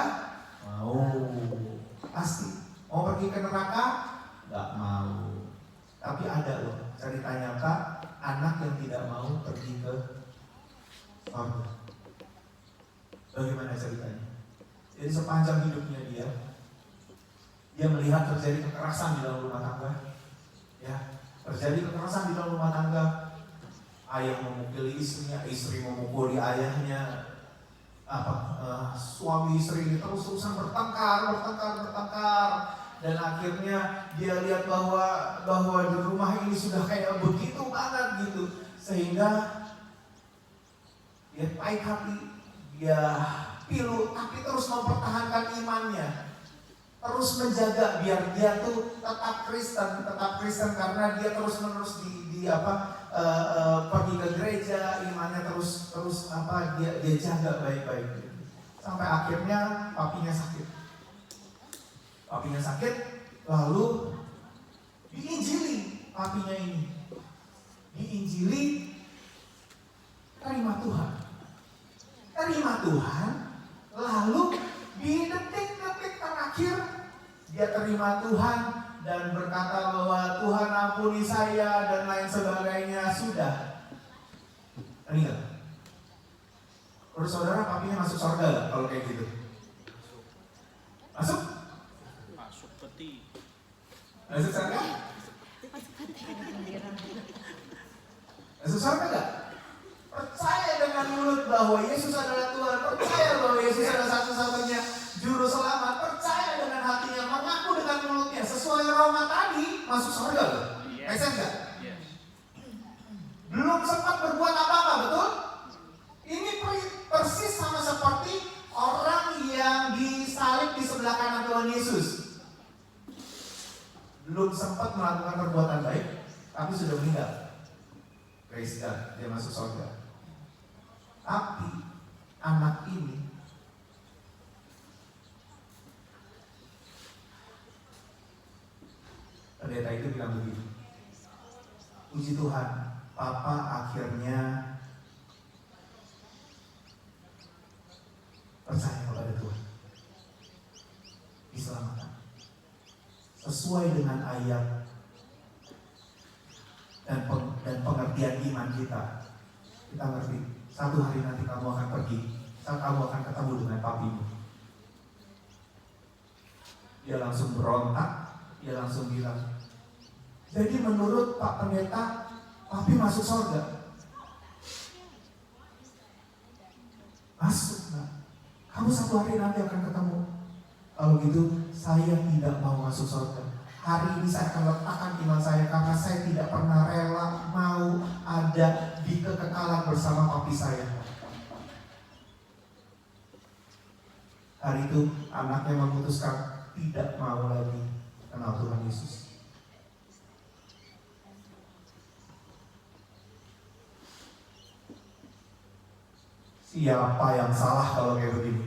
mau, pasti. Mau pergi ke neraka, nggak mau. Tapi ada loh cerita nyata anak yang tidak mau pergi ke surga. Bagaimana ceritanya? Jadi sepanjang hidupnya dia melihat terjadi kekerasan di dalam rumah tangga. Ya, terjadi kekerasan di dalam rumah tangga. Ayah memukuli istrinya, istri memukuli ayahnya. Suami istri ini terus-terusan bertengkar, dan akhirnya dia lihat bahwa di rumah ini sudah kayak begitu banget gitu, sehingga dia baik hati, dia pilu, tapi terus mempertahankan imannya, terus menjaga biar dia tuh tetap Kristen karena dia terus-menerus pergi ke gereja, imannya terus dia jaga baik-baik. Sampai akhirnya papinya sakit, lalu diinjili papinya ini. Diinjili, terima Tuhan, lalu di detik-detik terakhir dia terima Tuhan dan berkata bahwa Tuhan ampuni saya dan lain sebagainya, sudah meninggal. Menurut saudara papinya masuk surga gak kalau kayak gitu? Masuk peti. Masuk surga? Masuk surga gak? Percaya dengan mulut bahwa Yesus adalah Tuhan, percaya bahwa Yesus adalah satu-satunya juru selamat, percaya dengan hatinya, mengaku dengan mulutnya sesuai Roma tadi, masuk surga loh. Yes. Gak? Yes. Belum sempat berbuat apa-apa, betul? Ini persis sama seperti orang yang disalib di sebelah kanan Tuhan Yesus. Belum sempat melakukan perbuatan baik, tapi sudah meninggal. Praise God, dia masuk surga. Tapi anak ini pendeta itu bilang begini, puji Tuhan, Papa akhirnya percaya kepada Tuhan, diselamatkan sesuai dengan ayat dan pengertian iman kita. Kita ngerti, satu hari nanti kamu akan pergi, saat kamu akan ketemu dengan papimu. Dia langsung berontak, dia langsung bilang, jadi menurut Pak Pendeta, papi masuk surga? Masuk, nah. Kamu satu hari nanti akan ketemu. Kalau gitu, saya tidak mau masuk surga. Hari ini saya akan letakkan iman saya karena saya tidak pernah rela mau ada di kekekalan bersama papi saya. Hari itu anaknya memutuskan tidak mau lagi kenal Tuhan Yesus. Siapa yang salah kalau kayak begini?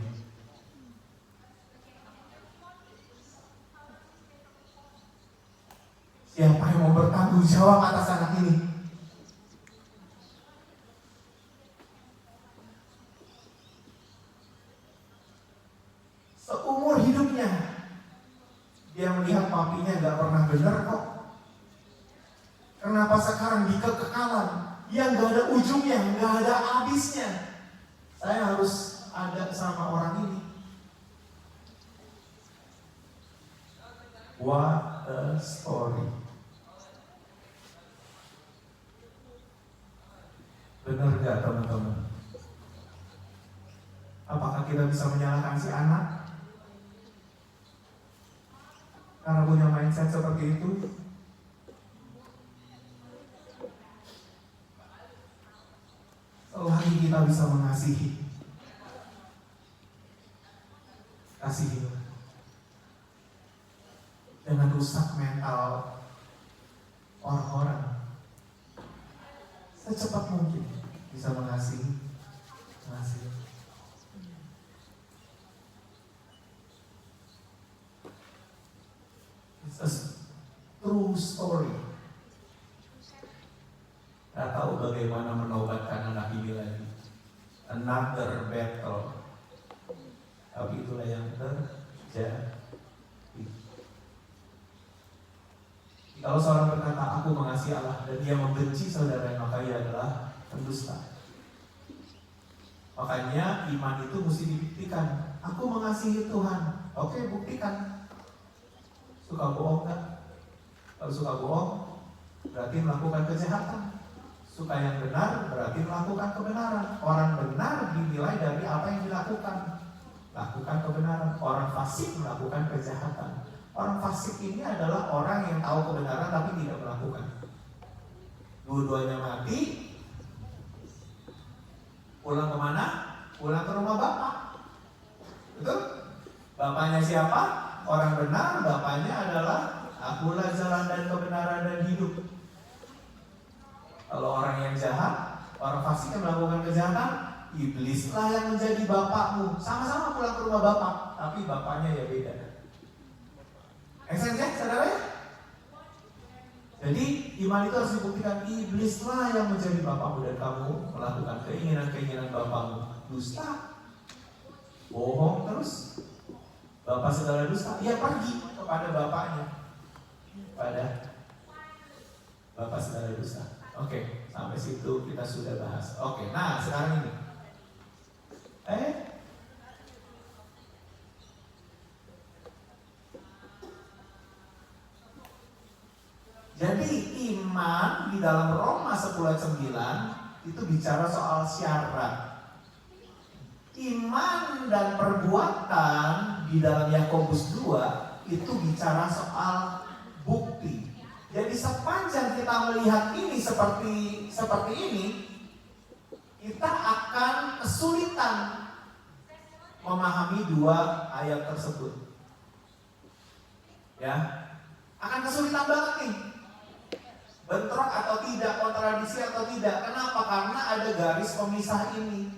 Siapa yang mau bertanggung jawab atas anak ini? Seumur hidupnya dia melihat papinya gak pernah benar kok. Kenapa sekarang di kekekalan yang gak ada ujungnya, gak ada habisnya, saya harus ada sama orang ini? What a story. Benar gak teman-teman? Apakah kita bisa menyalahkan si anak karena punya mindset seperti itu? Selagi kita bisa mengasihi, kasihilah. Jangan rusak mental orang-orang. Secepat mungkin bisa mengasihi. It's a true story. Gak tahu bagaimana menobatkan anak ini lagi. Another battle. Tapi itulah yang terjadi. Kalau seorang berkata, aku mengasihi Allah, dan dia membenci saudara, maka ia adalah pendusta. Makanya iman itu mesti dibuktikan. Aku mengasihi Tuhan. Oke, buktikan. Suka bohong kan? Kalau suka bohong, berarti melakukan kejahatan. Suka yang benar, berarti melakukan kebenaran. Orang benar dinilai dari apa yang dilakukan. Lakukan kebenaran. Orang fasik melakukan kejahatan. Orang fasik ini adalah orang yang tahu kebenaran tapi tidak melakukan. Dua-duanya mati. Pulang kemana? Pulang ke rumah bapak. Betul? Bapaknya siapa? Orang benar. Bapaknya adalah akulah jalan dan kebenaran dan hidup. Kalau orang yang jahat, orang fasik yang melakukan kejahatan, iblislah yang menjadi bapakmu. Sama-sama pulang ke rumah bapak, tapi bapaknya ya beda. Eksen ya, saudara ya? Jadi iman itu harus dibuktikan. Iblislah yang menjadi bapakmu dan kamu melakukan keinginan-keinginan bapakmu. Dusta, bohong terus. Bapak segala dusta, ia pergi kepada bapaknya. Pada bapak segala dusta. Oke, sampai situ kita sudah bahas. Oke, nah sekarang ini. Jadi iman di dalam Roma 10:9 itu bicara soal syarat. Iman dan perbuatan di dalam Yakobus 2 itu bicara soal bukti. Jadi sepanjang kita melihat ini seperti ini, kita akan kesulitan memahami dua ayat tersebut. Ya, akan kesulitan banget nih. Bentrok atau tidak, kontradiksi atau tidak. Kenapa? Karena ada garis pemisah ini.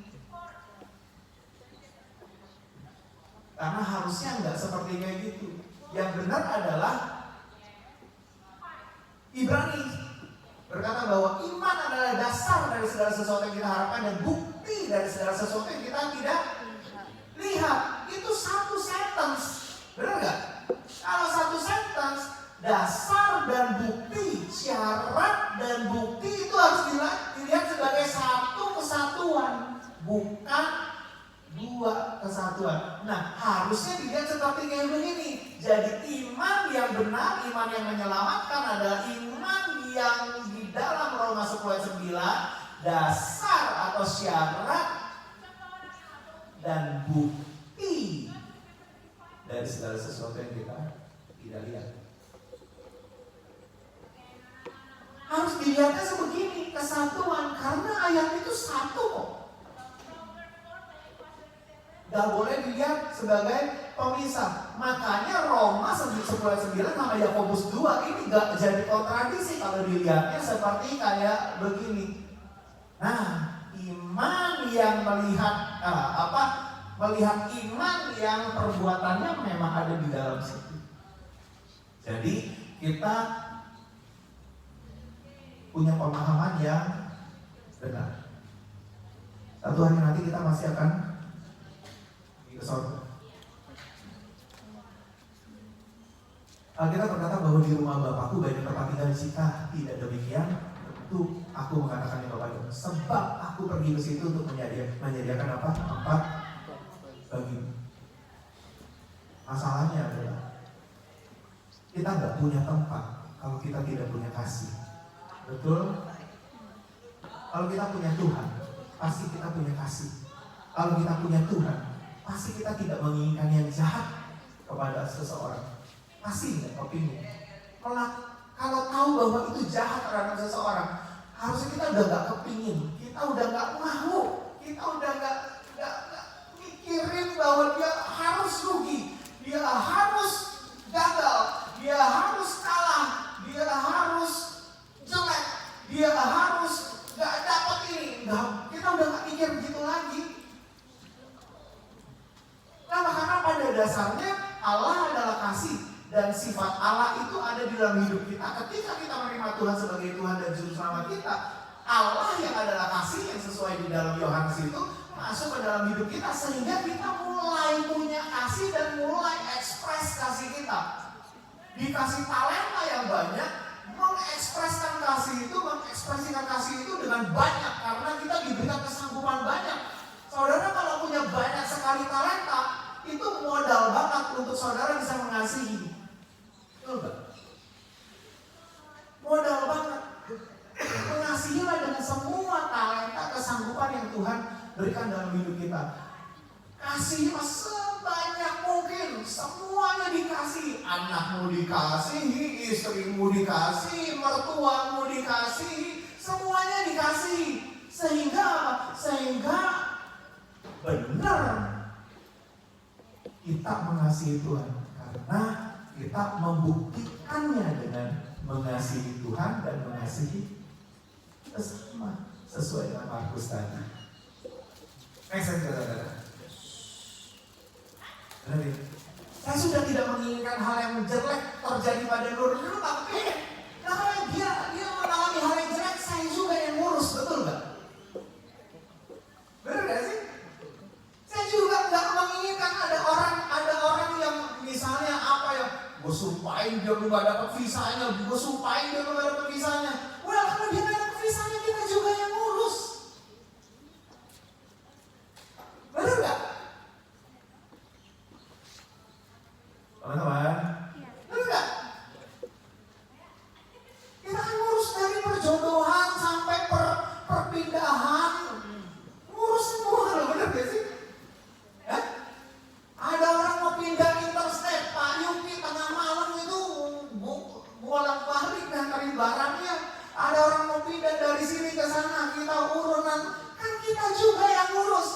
Karena harusnya nggak seperti kayak gitu. Yang benar adalah Ibrani berkata bahwa iman adalah dasar dari segala sesuatu yang kita harapkan dan bukti dari segala sesuatu yang kita tidak lihat. Itu satu sentence, benar nggak? Kalau satu sentence, dasar dan bukti, syarat dan bukti itu harus dilihat sebagai satu kesatuan, bukan dua kesatuan. Nah, harusnya dilihat seperti kayak begini. Jadi iman yang benar, iman yang menyelamatkan adalah iman yang di dalam Roma 10:9, dasar atau syarat dan bukti dari segala sesuatu yang kita tidak lihat. Harus dilihatnya sebegini, kesatuan, karena ayat itu satu kok. Gak boleh dilihat sebagai pemisah. Makanya Roma 10:9 sama Yakobus 2 ini gak jadi kontradiksi kalau dilihatnya seperti kayak begini. Nah, iman yang melihat iman yang perbuatannya memang ada di dalam situ. Jadi kita punya pemahaman yang benar. Satu hari nanti kita masih akan ke surga. Alkitab berkata bahwa di rumah Bapakku banyak tempat tinggal. Jika tidak demikian, tentu aku mengatakan yang Bapak itu. Sebab aku pergi ke situ untuk menyediakan apa? Tempat bagimu. Masalahnya adalah Kita nggak punya tempat kalau kita tidak punya kasih. Betul? Kalau kita punya Tuhan, pasti kita punya kasih. Kalau kita punya Tuhan, pasti kita tidak menginginkan yang jahat kepada seseorang. Pasti nggak kepingin. Kalau tahu bahwa itu jahat terhadap seseorang, harusnya kita udah nggak kepingin. Kita udah nggak mau. Kita udah nggak mikirin bahwa dia harus rugi, dia harus gagal, dia harus kalah, dia harus jelek, dia harus nggak dapat ini. Kita udah nggak mikir begitu lagi. Nah, karena pada dasarnya Allah adalah kasih dan sifat Allah itu ada di dalam hidup kita. Ketika kita menerima Tuhan sebagai Tuhan dan Juru Selamat kita, Allah yang adalah kasih yang sesuai di dalam Yohanes itu masuk ke dalam hidup kita sehingga kita mulai punya kasih dan mulai ekspres kasih kita. Dikasih talenta yang banyak, mengekspresikan kasih itu dengan banyak karena kita diberikan kesanggupan banyak. Saudara kalau punya banyak sekali talenta, itu modal banget untuk saudara bisa mengasihi. Betul gak? Modal banget. Mengasihilah dengan semua talenta, kesanggupan yang Tuhan berikan dalam hidup kita. Kasihlah sebanyak mungkin, semuanya dikasih. Anakmu dikasihi, istrimu dikasihi, mertuamu dikasihi, semuanya dikasihi. Sehingga apa? Sehingga benar kita mengasihi Tuhan karena kita membuktikannya dengan mengasihi Tuhan dan mengasihi sesama sesuai dengan Markus tadi. Saudara. Saya sudah tidak menginginkan hal yang jelek terjadi pada Nur. Dulu nggak pengen. Karena dia mengalami hal yang jelek, saya juga yang ngurus, betul nggak? Benar nggak sih? Saya juga nggak menginginkan ada orang yang misalnya apa ya, gue sumpahin dia lu nggak dapat visanya, gue sumpahin dia lu nggak dapat visanya. Well, kalau dia nggak dapat visanya, kita juga yang ngurus. Benar nggak? Teman-teman, benar nggak? Kita kan ngurus dari perjodohan sampai perpindahan, ngurus semua loh, benar gak sih? Ada orang mau pindah interstate, Pak Yuki tengah malam itu bolak-balik nganterin barangnya. Ada orang mau pindah dari sini ke sana, kita urunan, kan kita juga yang ngurus.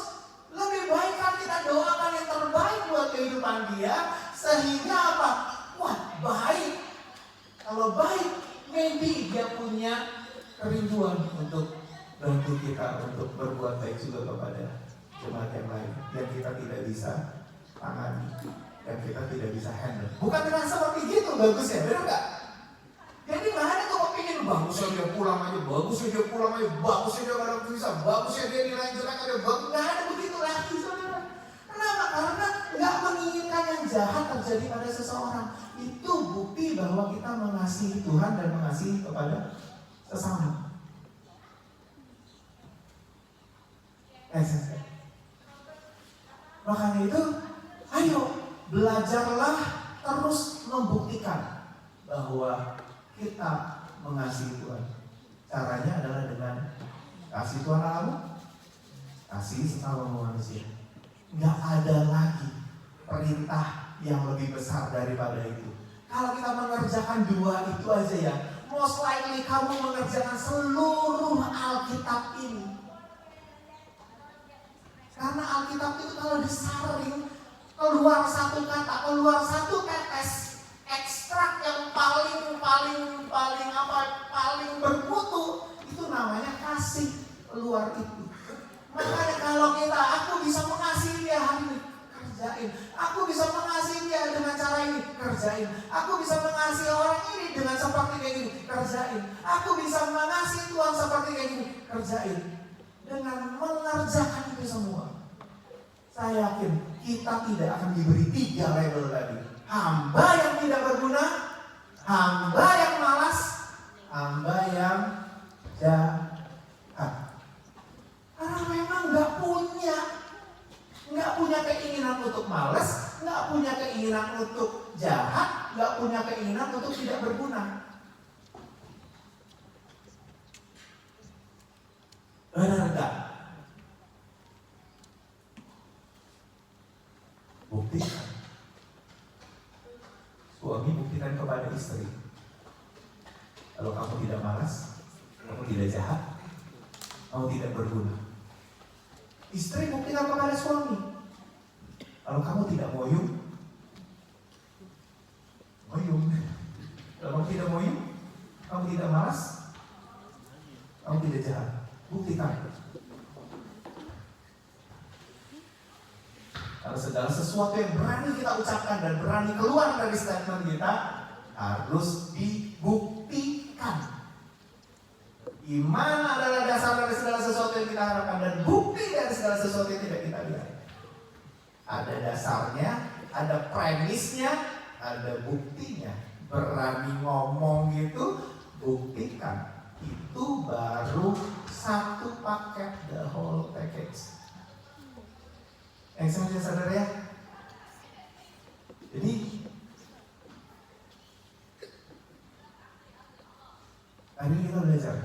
Lebih baik kan kita doakan yang terbaik buat kehidupan dia, sehingga apa? Wah, baik. Kalau baik, maybe dia punya kerinduan untuk bantu kita untuk berbuat baik juga kepada jemaat yang lain yang kita tidak bisa tangani, yang kita tidak bisa handle. Bukan dengan seperti gitu bagusnya, benar nggak? Jadi nggak ada tuh kepingin bagusnya dia pulang aja, bagusnya dia nggak ada bisa, bagusnya dia nilai jelek aja, bagus. Nggak ada begitu lagi, saudara. Kenapa? Karena nggak menginginkan yang jahat terjadi pada seseorang. Itu bukti bahwa kita mengasihi Tuhan dan mengasihi kepada sesama. Makanya itu, ayo belajarlah terus membuktikan bahwa kita mengasihi Tuhan. Caranya adalah dengan kasih Tuhan Allahmu, kasih sesama manusia. Nggak ada lagi perintah yang lebih besar daripada itu. Kalau kita mengerjakan dua itu aja ya, most likely kamu mengerjakan seluruh Alkitab ini. Karena Alkitab itu kalau disaring, keluar satu kata, keluar satu tetes, ekstrak yang paling bermutu, itu namanya kasih keluar itu. Makanya kalau aku bisa mengasihi dia hari ini, kerjain. Aku bisa mengasihi dia dengan cara ini, kerjain. Aku bisa mengasihi orang ini dengan seperti kayak gini, kerjain. Aku bisa mengasihi Tuhan seperti kayak gini, kerjain. Dengan mengerjakan itu semua, saya yakin kita tidak akan diberi 3 label tadi. Hamba yang tidak berguna, hamba yang malas, hamba yang jahat. Karena memang nggak punya keinginan untuk malas, nggak punya keinginan untuk jahat, nggak punya keinginan istri. Kalau kamu tidak malas, kamu tidak jahat, kamu tidak berguna. Istri buktikan kepada suami. Kalau kamu tidak moyung. Kalau kamu tidak moyung, kamu tidak malas, kamu tidak jahat. Buktikan. Kalau segala sesuatu yang berani kita ucapkan dan berani keluar dari statement kita harus dibuktikan. Iman adalah dasar dari segala sesuatu yang kita harapkan dan bukti dari segala sesuatu yang tidak kita lihat. Ada dasarnya, ada premisnya, ada buktinya. Berani ngomong itu, buktikan. Itu baru satu paket, the whole package. Yang saya sadar ya. Jadi hari ini kita belajar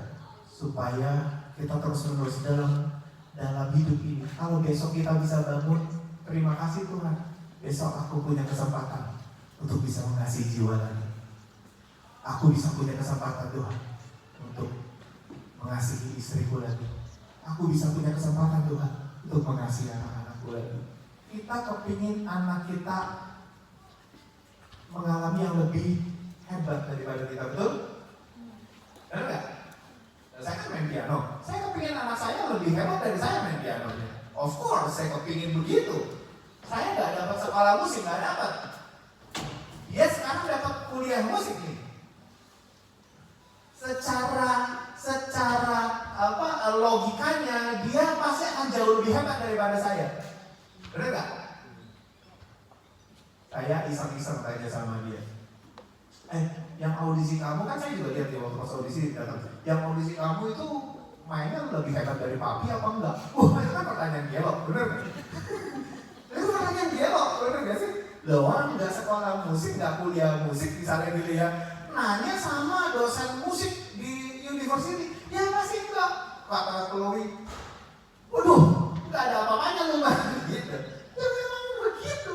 supaya kita terus-menerus dalam hidup ini. Kalau besok kita bisa bangun, terima kasih Tuhan. Besok aku punya kesempatan untuk bisa mengasihi jiwa lagi. Aku bisa punya kesempatan Tuhan untuk mengasihi istriku lagi. Aku bisa punya kesempatan Tuhan untuk mengasihi anak-anakku lagi. Kita kepingin anak kita mengalami yang lebih hebat daripada kita, betul? Benar nggak? Saya kan main piano. Saya kepingin anak saya lebih hebat dari saya main pianonya. Of course, saya kepingin begitu. Saya nggak dapat sekolah musik, nggak dapat. Dia sekarang dapat kuliah musik nih. Secara logikanya dia pasti akan jauh lebih hebat daripada saya. Benar nggak? Saya iseng-iseng tanya sama dia. Yang audisi kamu kan saya juga lihat ya waktu pas audisi datang. Yang audisi kamu itu mainnya lebih hebat dari papi apa enggak? Itu kan pertanyaan gelok, bener nggak? Itu pertanyaan gelok, bener nggak sih? Loh, orang nggak sekolah musik, nggak kuliah musik, misalnya gitu ya. Nanya sama dosen musik di university, ya pasti enggak. Kata Chloe, waduh, nggak ada apa-apanya lu Mbak. Gitu. Ya memang begitu.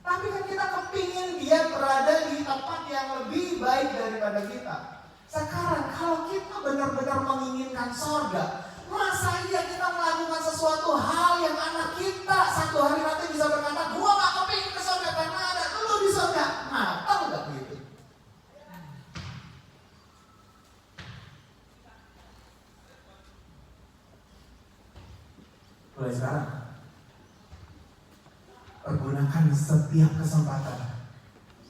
Tapi kan kita kepingin dia berada di tempat yang lebih baik daripada kita. Sekarang kalau kita benar-benar menginginkan sorga, masa iya kita melakukan sesuatu hal yang anak kita satu hari nanti bisa berkata, gua gak kepingin ke sorga karena ada lu di sorga. Nah, tahu gak begitu? Mulai sekarang, pergunakan setiap kesempatan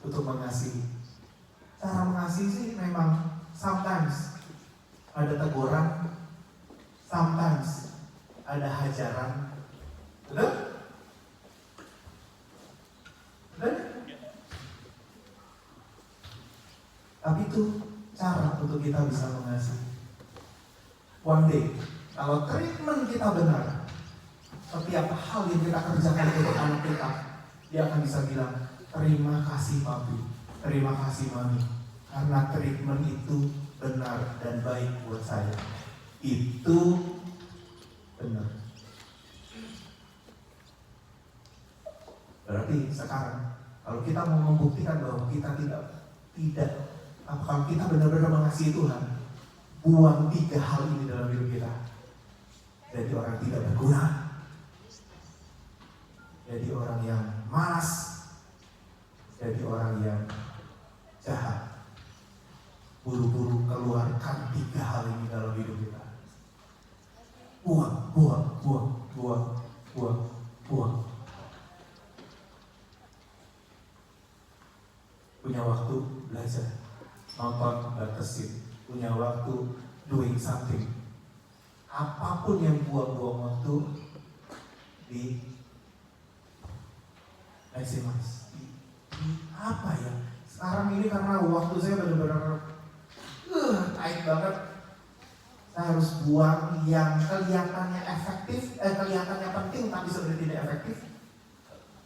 untuk mengasihi. Cara mengasihi sih memang sometimes ada teguran, sometimes ada hajaran. Betul? Betul? Tapi itu cara untuk kita bisa mengasihi. One day, kalau treatment kita benar, setiap hal yang kita kerjakan untuk anak kita, dia akan bisa bilang, terima kasih papi, terima kasih mami, karena treatment itu benar dan baik buat saya. Itu benar. Berarti sekarang, kalau kita mau membuktikan bahwa kita tidak, kalau kita benar-benar mengasihi Tuhan, buang 3 hal ini dalam hidup kita. Jadi orang tidak berguna, jadi orang yang malas, jadi orang yang jahat. Buru-buru keluarkan 3 hal ini dalam hidup kita. Buang. Punya waktu belajar, nonton, batasin. Punya waktu doing something. Apapun yang buang-buang waktu di maximize. Apa ya? Sekarang ini karena waktu saya benar-benar tight banget. Saya harus buang yang kelihatannya efektif, kelihatannya penting tapi sebenarnya tidak efektif.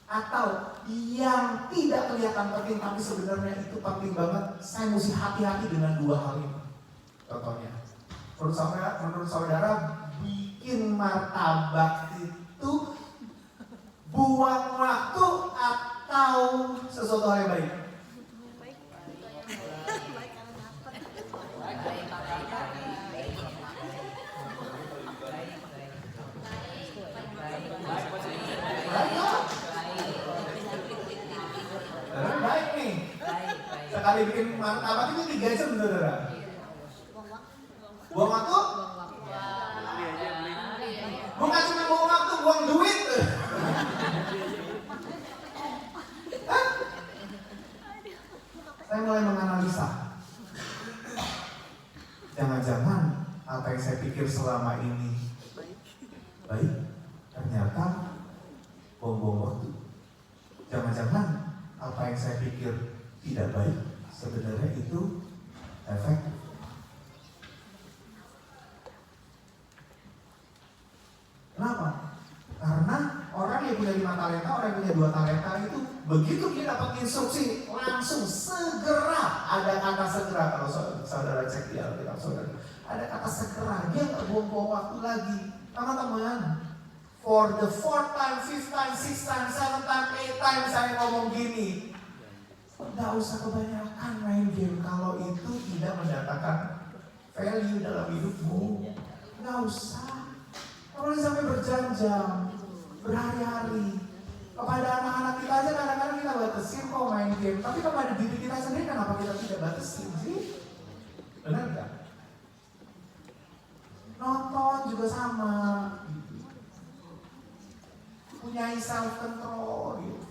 Atau yang tidak kelihatan penting tapi sebenarnya itu penting banget. Saya mesti hati-hati dengan 2 hal ini. Contohnya, menurut saudara bikin martabak itu buang waktu atau sesuatu hal yang baik? 3 jam saudara. Buang waktu? Bukan cuma buang waktu, buang duit. Hah? Saya mulai menganalisa. Jangan-jangan apa yang saya pikir selama ini baik, ternyata buang-buang waktu. Jangan-jangan apa yang saya pikir tidak baik, sebenarnya itu efektif. Kenapa? Karena orang yang punya 5 talenta, orang yang punya 2 talenta itu begitu dia dapat instruksi langsung segera, ada kata segera. Kalau saudara cek di Alkitab saudara, ada kata segera, dia nggak buang-buang waktu lagi. Teman-teman, for the 4th time, 5th time, 6th time, 7th time, 8th time saya ngomong gini, nggak usah kebanyakan main game kalau itu tidak mendatangkan value dalam hidupmu. Nggak usah. Kalau sampai berjam-jam, berhari-hari. Kepada anak-anak kita aja kadang-kadang kita batasin kok main game. Tapi kepada diri kita sendiri kenapa kita tidak batasin sih? Benar nggak? Nonton juga sama. Punya self control gitu.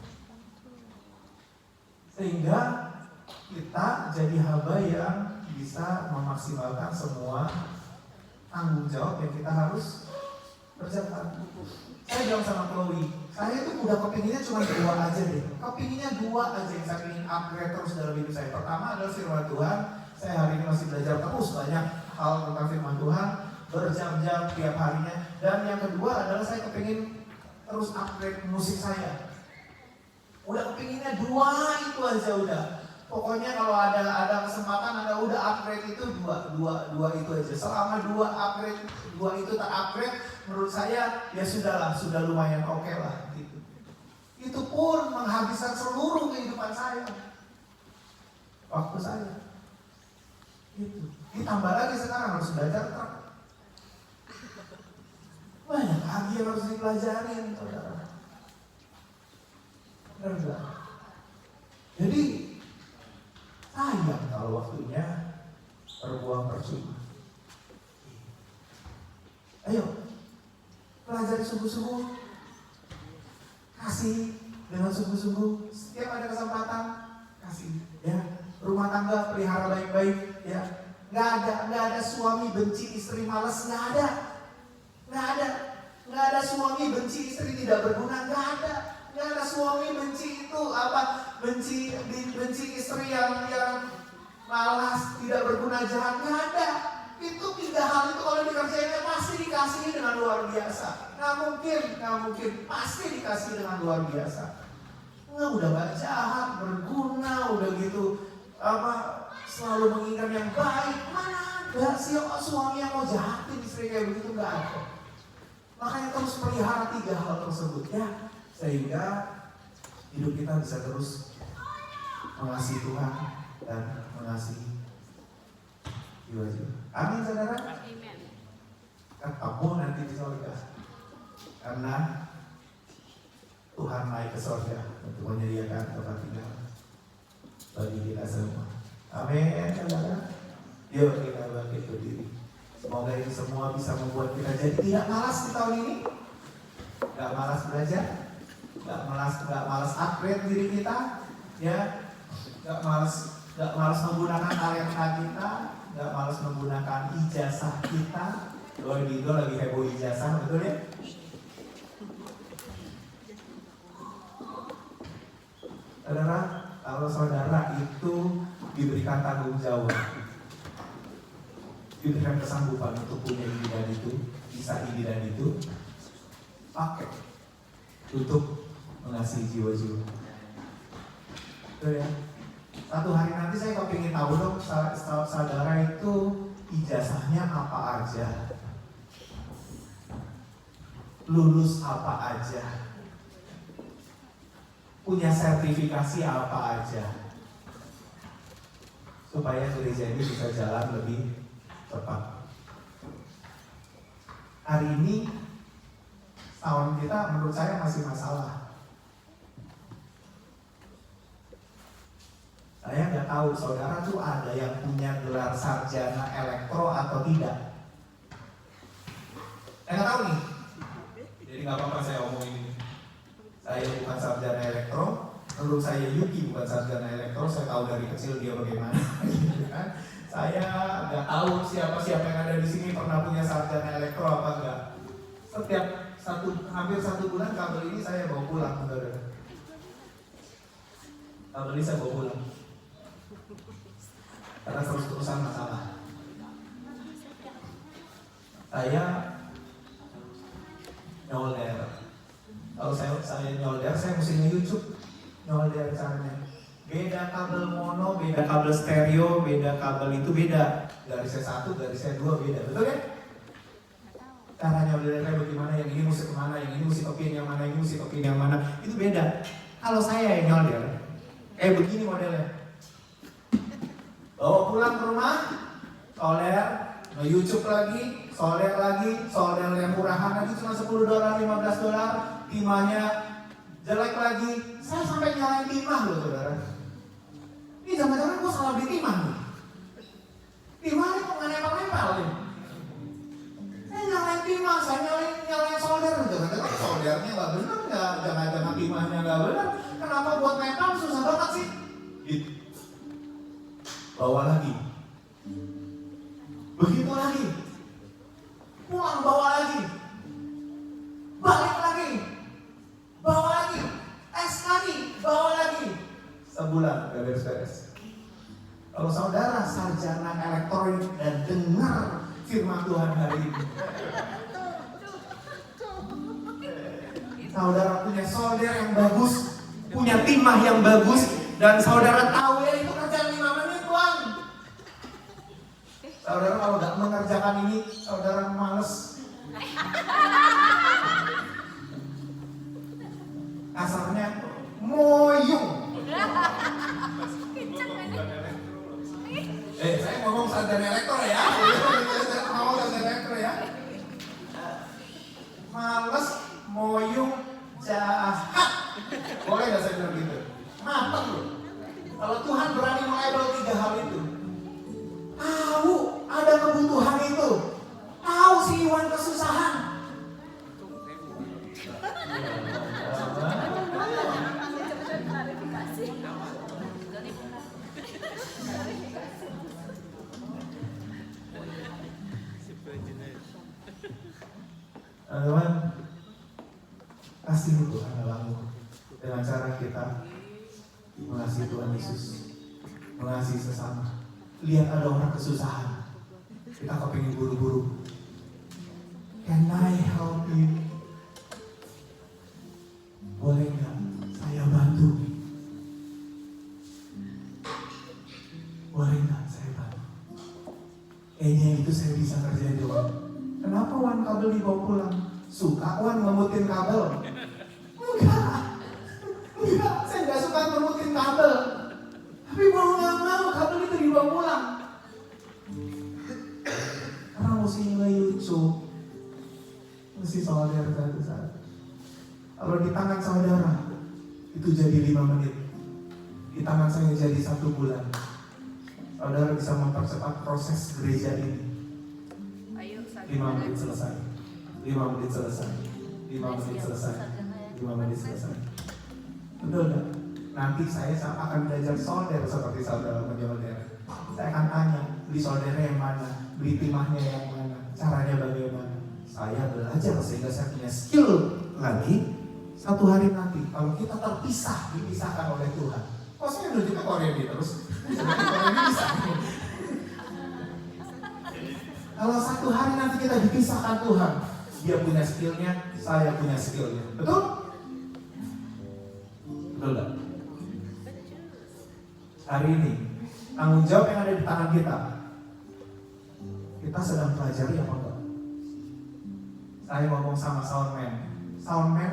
Sehingga kita jadi hamba yang bisa memaksimalkan semua tanggung jawab yang kita harus kerjakan. Saya bilang sama Chloe, saya tuh udah kepinginnya cuma 2 aja deh. Kepinginnya 2 aja yang saya ingin upgrade terus dalam hidup saya. Pertama adalah firman Tuhan. Saya hari ini masih belajar terus banyak hal tentang firman Tuhan, berjam-jam tiap harinya. Dan yang kedua adalah saya kepingin terus upgrade musik saya. Udah kepinginnya 2 itu aja udah. Pokoknya kalau ada kesempatan, ada udah upgrade itu dua itu aja. Selama 2 upgrade, 2 itu tak upgrade, menurut saya ya sudahlah, sudah lumayan oke lah gitu. Itu pun menghabiskan seluruh kehidupan saya, waktu saya. Gitu. Ditambah lagi sekarang harus belajar truk. Banyak lagi yang harus dipelajarin, saudara. Benar. Jadi sayang kalau waktunya terbuang percuma. Ayo, pelajari sungguh-sungguh, kasih dengan sungguh-sungguh. Setiap ada kesempatan, kasih. Ya, rumah tangga pelihara baik-baik. Ya, nggak ada suami benci istri malas, nggak ada suami benci istri tidak berguna, nggak ada suami benci itu benci istri yang malas, tidak berguna, jahat, nggak ada. Itu 3 hal itu kalau dikerjainnya pasti dikasihi dengan luar biasa. Nggak mungkin pasti dikasihi dengan luar biasa. Nggak, udah nggak jahat, berguna, udah gitu selalu menginginkan yang baik. Mana ada sih suami yang mau jahatin istri kayak begitu, nggak ada. Makanya terus pelihara 3 hal tersebut ya, sehingga hidup kita bisa terus mengasihi Tuhan dan mengasihi jiwa-jiwa. Amin, saudara. Amen. Ketemu nanti di surga, karena Tuhan naik ke surga untuk menyediakan tempat tinggal bagi kita semua. Amin, saudara. Yuk kita bangkit berdiri. Semoga ini semua bisa membuat kita jadi tidak malas di tahun ini, nggak malas belajar, nggak malas upgrade diri kita, ya, nggak malas menggunakan talenta kita, nggak malas menggunakan ijazah kita. Kalau di Indo lagi heboh ijazah, betul ya? Saudara, kalau saudara itu diberikan tanggung jawab, diberikan kesanggupan untuk punya ini dan itu, bisa ini dan itu, pakai untuk mengasihi jiwa-jiwa. Betul ya? Satu hari nanti saya kepingin tahu dong, saudara itu ijazahnya apa aja, lulus apa aja, punya sertifikasi apa aja, supaya gereja ini bisa jalan lebih tepat. Hari ini tahun kita menurut saya masih masalah. Saya nggak tahu saudara tuh ada yang punya gelar sarjana elektro atau tidak. Saya nggak tahu nih. Jadi nggak apa-apa saya omongin ini. Saya bukan sarjana elektro. Menurut saya Yuki bukan sarjana elektro. Saya tahu dari kecil dia bagaimana. Saya nggak tahu siapa yang ada di sini pernah punya sarjana elektro apa enggak. Setiap hampir satu bulan kabel ini saya bawa pulang, saudara. Kabel ini saya bawa pulang. Karena terus-terusan masalah. Saya nyolder. Kalau saya nyolder, saya mesti nge-YouTube nyolder caranya. Beda kabel mono, beda kabel stereo, beda kabel itu beda. Garisnya 1, garisnya 2 beda, betul kan? Cara nyoldernya bagaimana, yang ini mesti kemana, yang ini mesti ke pin yang mana, yang ini mesti ke pin yang mana, itu beda. Kalau saya yang nyolder, kayak begini modelnya. Bawa pulang ke rumah, solder, nge-YouTube lagi, solder yang murahan lagi cuma $10, $15, timahnya jelek lagi. Saya sampai nyalain timah loh, saudara. Ini jangan-jangan gue salah beli timah nih. Timah ini kok nggak nempel-nempel nih. Saya nyalain timah, saya nyalain solder. Jangan-jangan soldernya nggak benar, jangan-jangan timahnya nggak benar. Kenapa buat nempel susah banget sih? Gitu. Bawa lagi, begitu lagi, pulang bawa lagi, balik lagi, bawa lagi, tes lagi, bawa lagi, sebulan gak beres-beres. Kalau saudara sarjana elektronik dan dengar firman Tuhan hari ini, saudara punya solder yang bagus, punya timah yang bagus, dan saudara tahu ya itu kerjaan 5 menit doang. Saudara kalau nggak mengerjakan ini, saudara males. Kasarnya moyung. Saya ngomong sarjana elektro ya. Saya ngomong sarjana elektro ya. Males, moyung, jahat. Boleh nggak saya bilang gitu? Mateng loh. Kalau Tuhan berani melabel 3 hal itu, tahu ada kebutuhan itu, tahu si Iwan kesusahan. Teman-teman, kasih Tuhan dalammu dengan cara kita mengasihi Tuhan Yesus, mengasihi sesama. Lihat ada orang kesusahan, kita kepingin buru-buru. Can I help you? Boleh nggak saya bantu? Boleh nggak saya bantu? Kayaknya itu saya bisa kerjain doang. Kenapa Wan kabel dibawa pulang? Suka Wan ngemutin kabel? Enggak, saya nggak suka ngemutin kabel. Tapi mau nggak mau kabel itu dibawa pulang. Karena mesti nge-YouTube, mesti solder satu-satu. Kalau di tangan saudara itu jadi 5 menit, di tangan saya jadi 1 bulan. Saudara bisa mempercepat proses gereja ini. 5 menit selesai, 5 menit selesai, 5 menit selesai, 5 menit selesai. Betul gak? Nanti saya akan belajar solder seperti saudara menyolder. Saya akan tanya, beli soldernya yang mana, beli timahnya yang mana, caranya bagaimana. Saya belajar sehingga saya punya skill lagi. Satu hari nanti, kalau kita dipisahkan oleh Tuhan. Kok saya nunjuk ke Korea ini terus? Kalau satu hari nanti kita dipisahkan Tuhan, dia punya skillnya, saya punya skillnya. Betul? Betul gak? Hari ini, tanggung jawab yang ada di tangan kita sedang pelajari apa enggak? Saya ngomong sama soundman,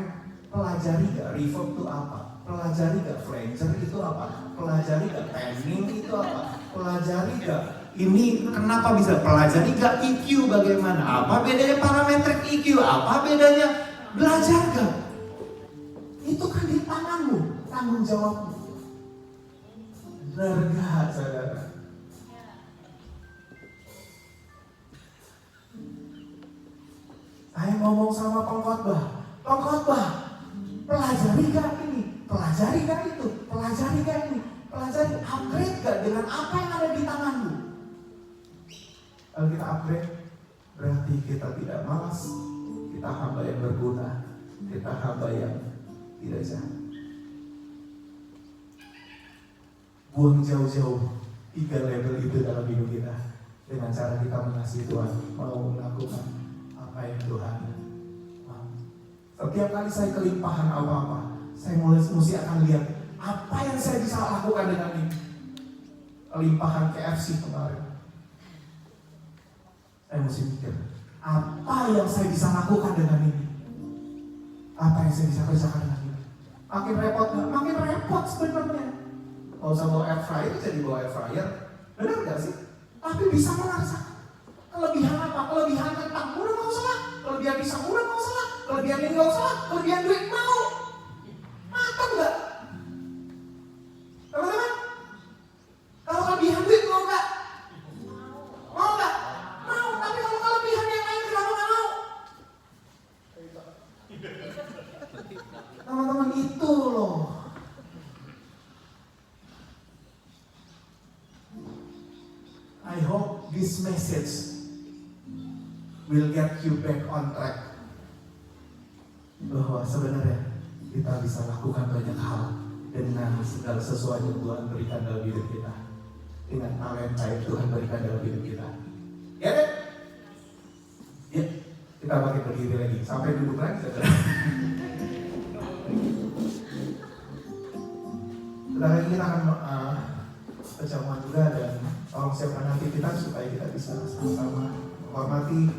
pelajari gak reverb itu apa? Pelajari gak flanger itu apa? Pelajari gak panning itu apa? Pelajari gak ini kenapa bisa? Pelajari gak EQ bagaimana? Apa bedanya parametrik EQ? Apa bedanya? Belajar gak? Itu kan di tanganmu, tanggung jawabmu. Benar gak saudara? Saya ngomong sama pengkhotbah, pelajari gak ini, pelajari gak itu, pelajari gak ini, pelajari, upgrade gak dengan apa yang ada di tanganmu. Kalau kita upgrade, berarti kita tidak malas, kita hamba yang berguna, kita hamba yang tidak jahat. Buang jauh-jauh 3 label itu dalam hidup kita dengan cara kita mengasihi Tuhan, mau melakukan apa yang Tuhan mau. Setiap kali saya kelimpahan apa-apa, saya mesti akan lihat apa yang saya bisa lakukan dengan ini. Kelimpahan KFC kemarin, saya mesti mikir apa yang saya bisa lakukan dengan ini, apa yang saya bisa kerjakan dengan ini. Makin repot nggak? Makin repot sebenarnya. Kalau usah bawa air fryer, jadi bawa air fryer. Benar nggak sih? Tapi bisa merasakan kelebihan apa? Kelebihan kentang udah nggak usah lah, kelebihan pisang udah nggak usah lah, kelebihan ini nggak usah lah, kelebihan duit mau. Mantap nggak? Teman-teman, kalau kelebihan duit mau nggak? Mau nggak? Mau. Tapi kalau kelebihan yang lain kenapa nggak mau? Teman-teman, itu loh. I hope this message will get you back on track. Bahwa sebenarnya kita bisa lakukan banyak hal dengan segala sesuatu yang Tuhan berikan dalam hidup kita, dengan talenta yang Tuhan berikan dalam hidup kita. Ya deh? Ya, kita makin berdiri lagi, sampai duduk lagi saudara. Setelah ini kita akan perjamuan juga, dan tolong siapkan hati kita supaya kita bisa sama-sama menghormati,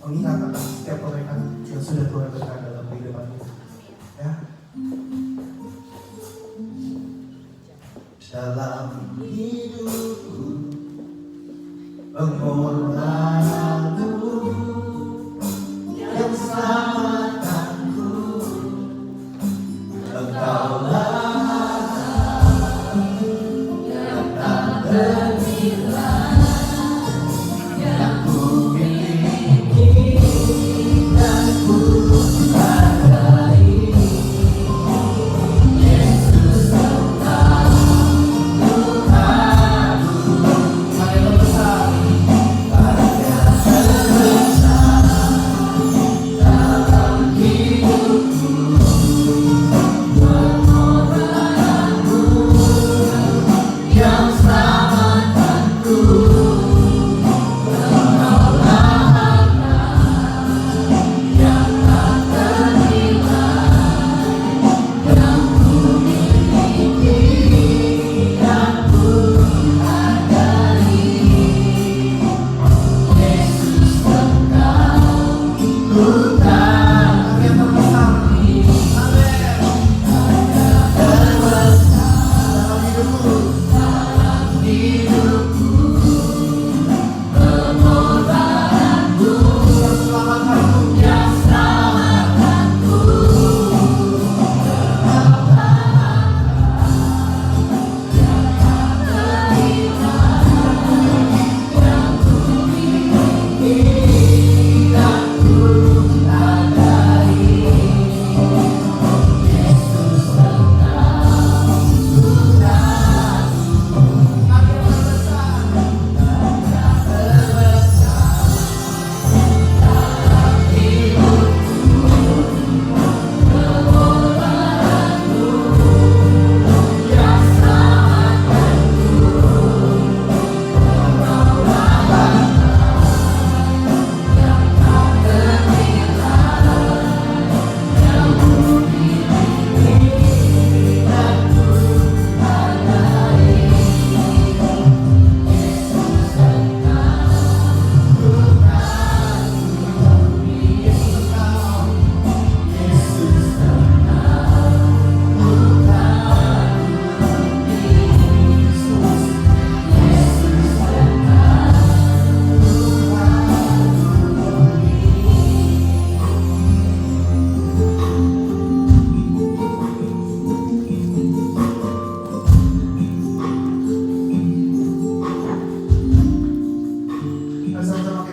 mengingat akan setiap kebaikan yang sudah Tuhan berikan dalam kehidupan kita. Ya. Dalam hidupku, pengorbananmu yang selamatkanku, Engkaulah Para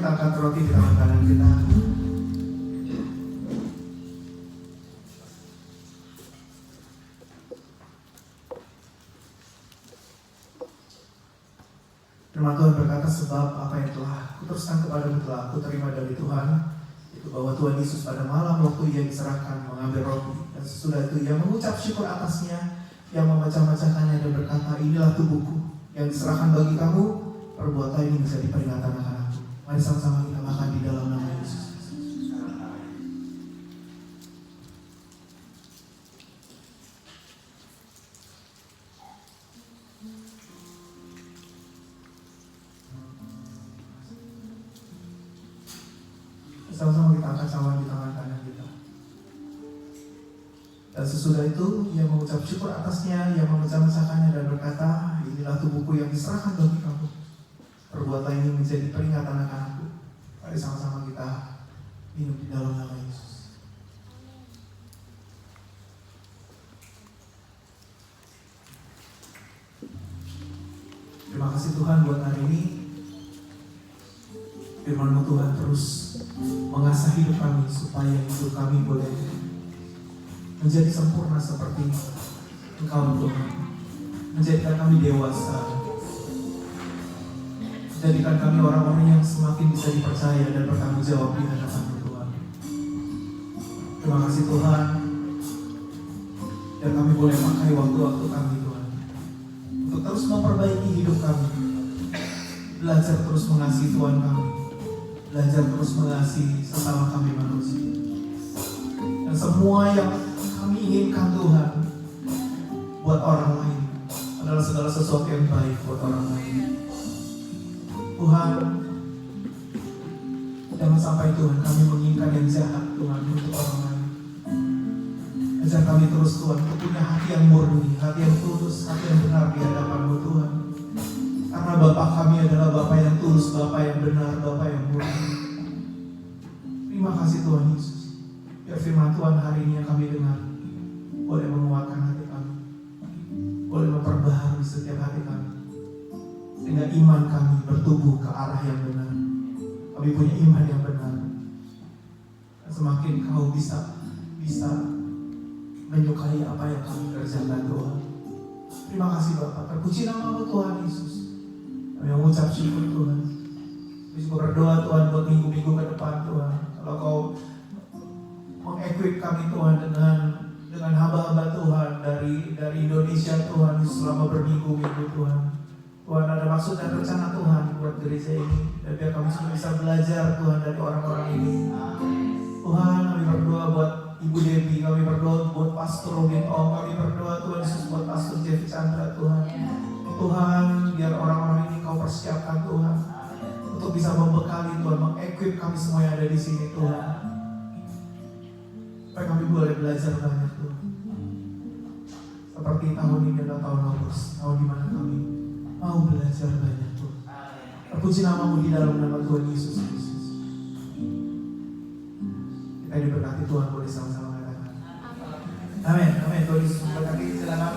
kita angkat roti di tangan kanan kita. Firman Tuhan berkata, sebab apa yang telah kuteruskan kepadamu telah aku terima dari Tuhan, itu bahwa Tuhan Yesus pada malam waktu ia diserahkan mengambil roti, dan sesudah itu ia mengucap syukur atasnya, yang memecah-mecahkannya dan berkata, inilah tubuhku yang diserahkan bagi kamu, perbuatan ini menjadi peringatan akan aku. Mari sama-sama kita makan di dalam nama Yesus. Sama-sama kita angkat cawan di tangan kanan kita. Dan sesudah itu ia mengucap syukur atasnya, ia memecah-mecahkannya dan berkata, inilah tubuhku yang diserahkan bagi kamu, perbuatan ini menjadi peringatan akan aku. Mari sama-sama kita minum di dalam nama Yesus. Terima kasih Tuhan buat hari ini. Firman-Mu Tuhan terus mengasah hidup kami supaya hidup kami boleh menjadi sempurna seperti Engkau Tuhan. Menjadikan kami dewasa, menjadikan kami orang-orang yang semakin bisa dipercaya dan bertanggung jawab di hadapan Tuhan. Terima kasih Tuhan, dan kami boleh pakai waktu-waktu kami Tuhan untuk terus memperbaiki hidup kami, belajar terus mengasihi Tuhan kami, belajar terus mengasihi sesama kami manusia, dan semua yang kami inginkan Tuhan buat orang lain adalah segala sesuatu yang baik buat orang lain. Tuhan, jangan sampai Tuhan kami menginginkan yang jahat Tuhan untuk orang lain. Ajar kami terus Tuhan untuk punya hati yang murni, hati yang tulus, hati yang benar di hadapan-Mu Tuhan. Karena Bapa kami adalah Bapa yang tulus, Bapa yang benar, Bapa yang murni. Terima kasih Tuhan Yesus. Biar firman Tuhan hari ini yang kami dengar boleh menguatkan hati kami, boleh memperbaharui setiap hati kami, sehingga iman kami bertumbuh ke arah yang benar. Kami punya iman yang benar. Dan semakin Kau bisa menyukai apa yang kami kerjakan Tuhan. Terima kasih Bapak. Terpuji nama-Mu Tuhan Yesus. Kami mengucap syukur Tuhan. Kami juga berdoa Tuhan buat minggu-minggu ke depan Tuhan. Kalau Kau mengequip kami Tuhan dengan hamba-hamba Tuhan dari Indonesia Tuhan selama berminggu-minggu Tuhan. Tuhan ada maksud dan rencana Tuhan buat gereja ini, dan biar kami semua bisa belajar Tuhan dari orang-orang ini. Tuhan, kami berdoa buat Ibu Debbie, kami berdoa buat Pastor Robin Ong, kami berdoa Tuhan Yesus buat Pastor Jeff Chandra Tuhan. Tuhan, biar orang-orang ini Kau persiapkan Tuhan untuk bisa membekali Tuhan, mengequip kami semua yang ada di sini Tuhan. Supaya kami boleh belajar banyak Tuhan. Seperti tahun ini adalah tahun Agustus, tahun di mana kami mau belajar banyak Tuhan. Terpuji nama-Mu di dalam nama Tuhan Yesus Kristus. Kita diberkati Tuhan, boleh sama-sama katakan amin. Amin. Tuhan Yesus memberkati. Silakan.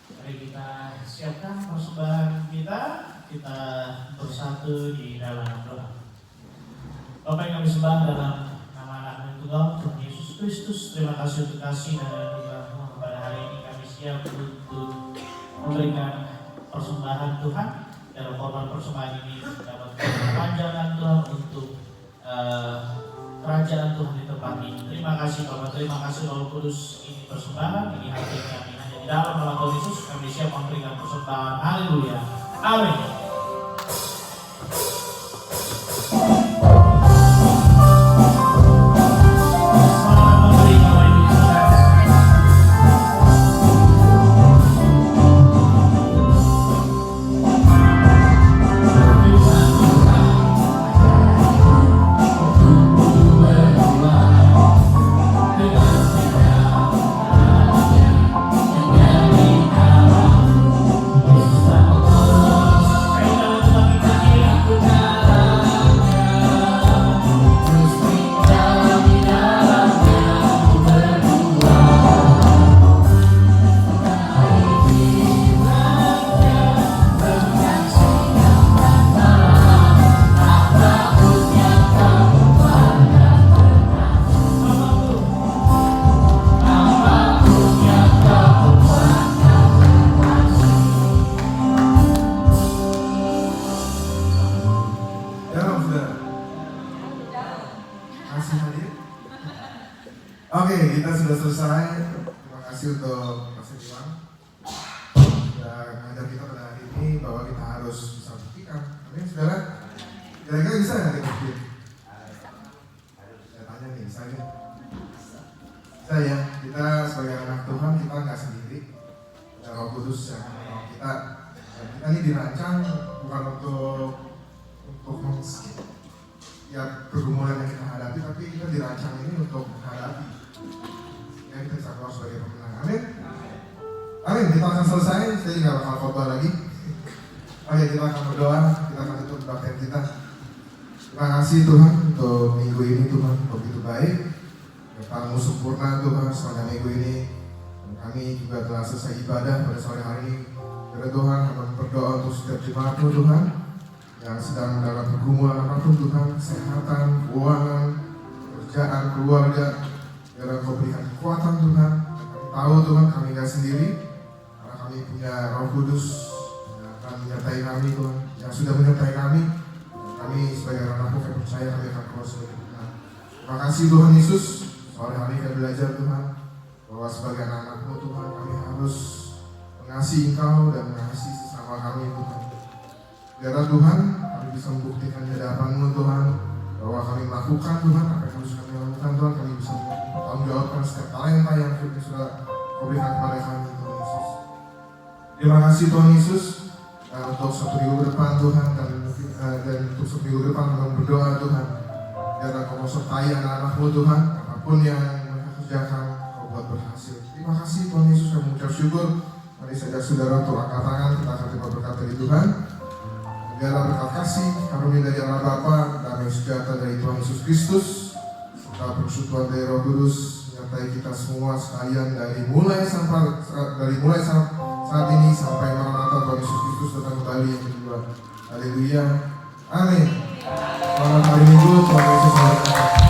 Mari kita siapkan persembahan kita bersatu di dalam doa. Bapak yang kami sembah dalam nama anak Tunggal Tuhan Yesus Kristus, terima kasih untuk kasih dan anugerah-Mu pada hari ini. Kami siap untuk memberikan persembahan Tuhan. Dalam korban persembahan ini dapat kepanjangan Tuhan untuk kerajaan Tuhan di tempat ini. Terima kasih Bapak, terima kasih Roh Kudus. Ini persembahan, ini hati kami hanya di dalam nama Tuhan Yesus. Kami siap memberikan persembahan. Haleluya. Amin. Oke, kita sudah selesai. Terima kasih untuk Pastor Iwan sudah mengajar kita pada hari ini bahwa kita harus bisa buktikan. Amin, saudara. Kira-kira bisa nggak kita buktiin? Saya tanya nih, bisa nih? Bisa ya. Kita sebagai anak Tuhan kita nggak sendiri. Ada Roh Kudus yang menolong kita. Dan kita ini dirancang bukan untuk mengskip ya pergumulan yang kita hadapi, tapi kita dirancang ini untuk menghadapi. Ya kita bisa keluar sebagai pemenang. Amin. Amin. Kita akan selesai. Saya nggak bakal khotbah lagi. Oke, kita akan berdoa. Kita akan tutup kebaktian kita. Terima kasih Tuhan untuk minggu ini Tuhan begitu baik. Berkat-Mu sempurna Tuhan sepanjang minggu ini. Dan kami juga telah selesai ibadah pada sore hari ini. Kepada Tuhan, kami berdoa untuk setiap jemaat-Mu Tuhan yang sedang dalam pergumulan apapun Tuhan, kesehatan, keuangan, pekerjaan, keluarga, biar Engkau berikan kekuatan Tuhan. Dan kami tahu Tuhan kami nggak sendiri, karena kami punya Roh Kudus yang akan menyertai kami Tuhan, yang sudah menyertai kami. Dan kami sebagai anak-Mu kami percaya kami akan keluar sebagai pemenang. Terima kasih Tuhan Yesus. Sore hari kami belajar Tuhan bahwa sebagai anak-anak-Mu Tuhan kami harus mengasihi Engkau dan mengasihi sesama kami Tuhan. Biar Tuhan kami bisa membuktikan di hadapan-Mu Tuhan bahwa kami melakukan Tuhan apa yang harus kami lakukan Tuhan. Kami bisa bertanggung jawabkan setiap talenta yang sudah Kau berikan kepada kami Tuhan Yesus. Terima kasih Tuhan Yesus. Dan untuk satu minggu ke depan Tuhan dan untuk satu minggu ke depan kami berdoa Tuhan biar Kau sertai anak-anak-Mu Tuhan, apapun yang mereka kerjakan Kau buat berhasil. Terima kasih Tuhan Yesus, kami mengucap syukur. Mari saja saudara untuk angkat tangan, kita akan terima berkat dari Tuhan. Biarlah berkat kasih, karunia dari Allah Bapa, damai sejahtera dari Tuhan Yesus Kristus, serta persekutuan dari Roh Kudus menyertai kita semua sekalian dari mulai saat ini sampai Maranatha Tuhan Yesus Kristus datang kembali yang kedua. Haleluya. Amin. Selamat hari Minggu, Tuhan Yesus memberkati.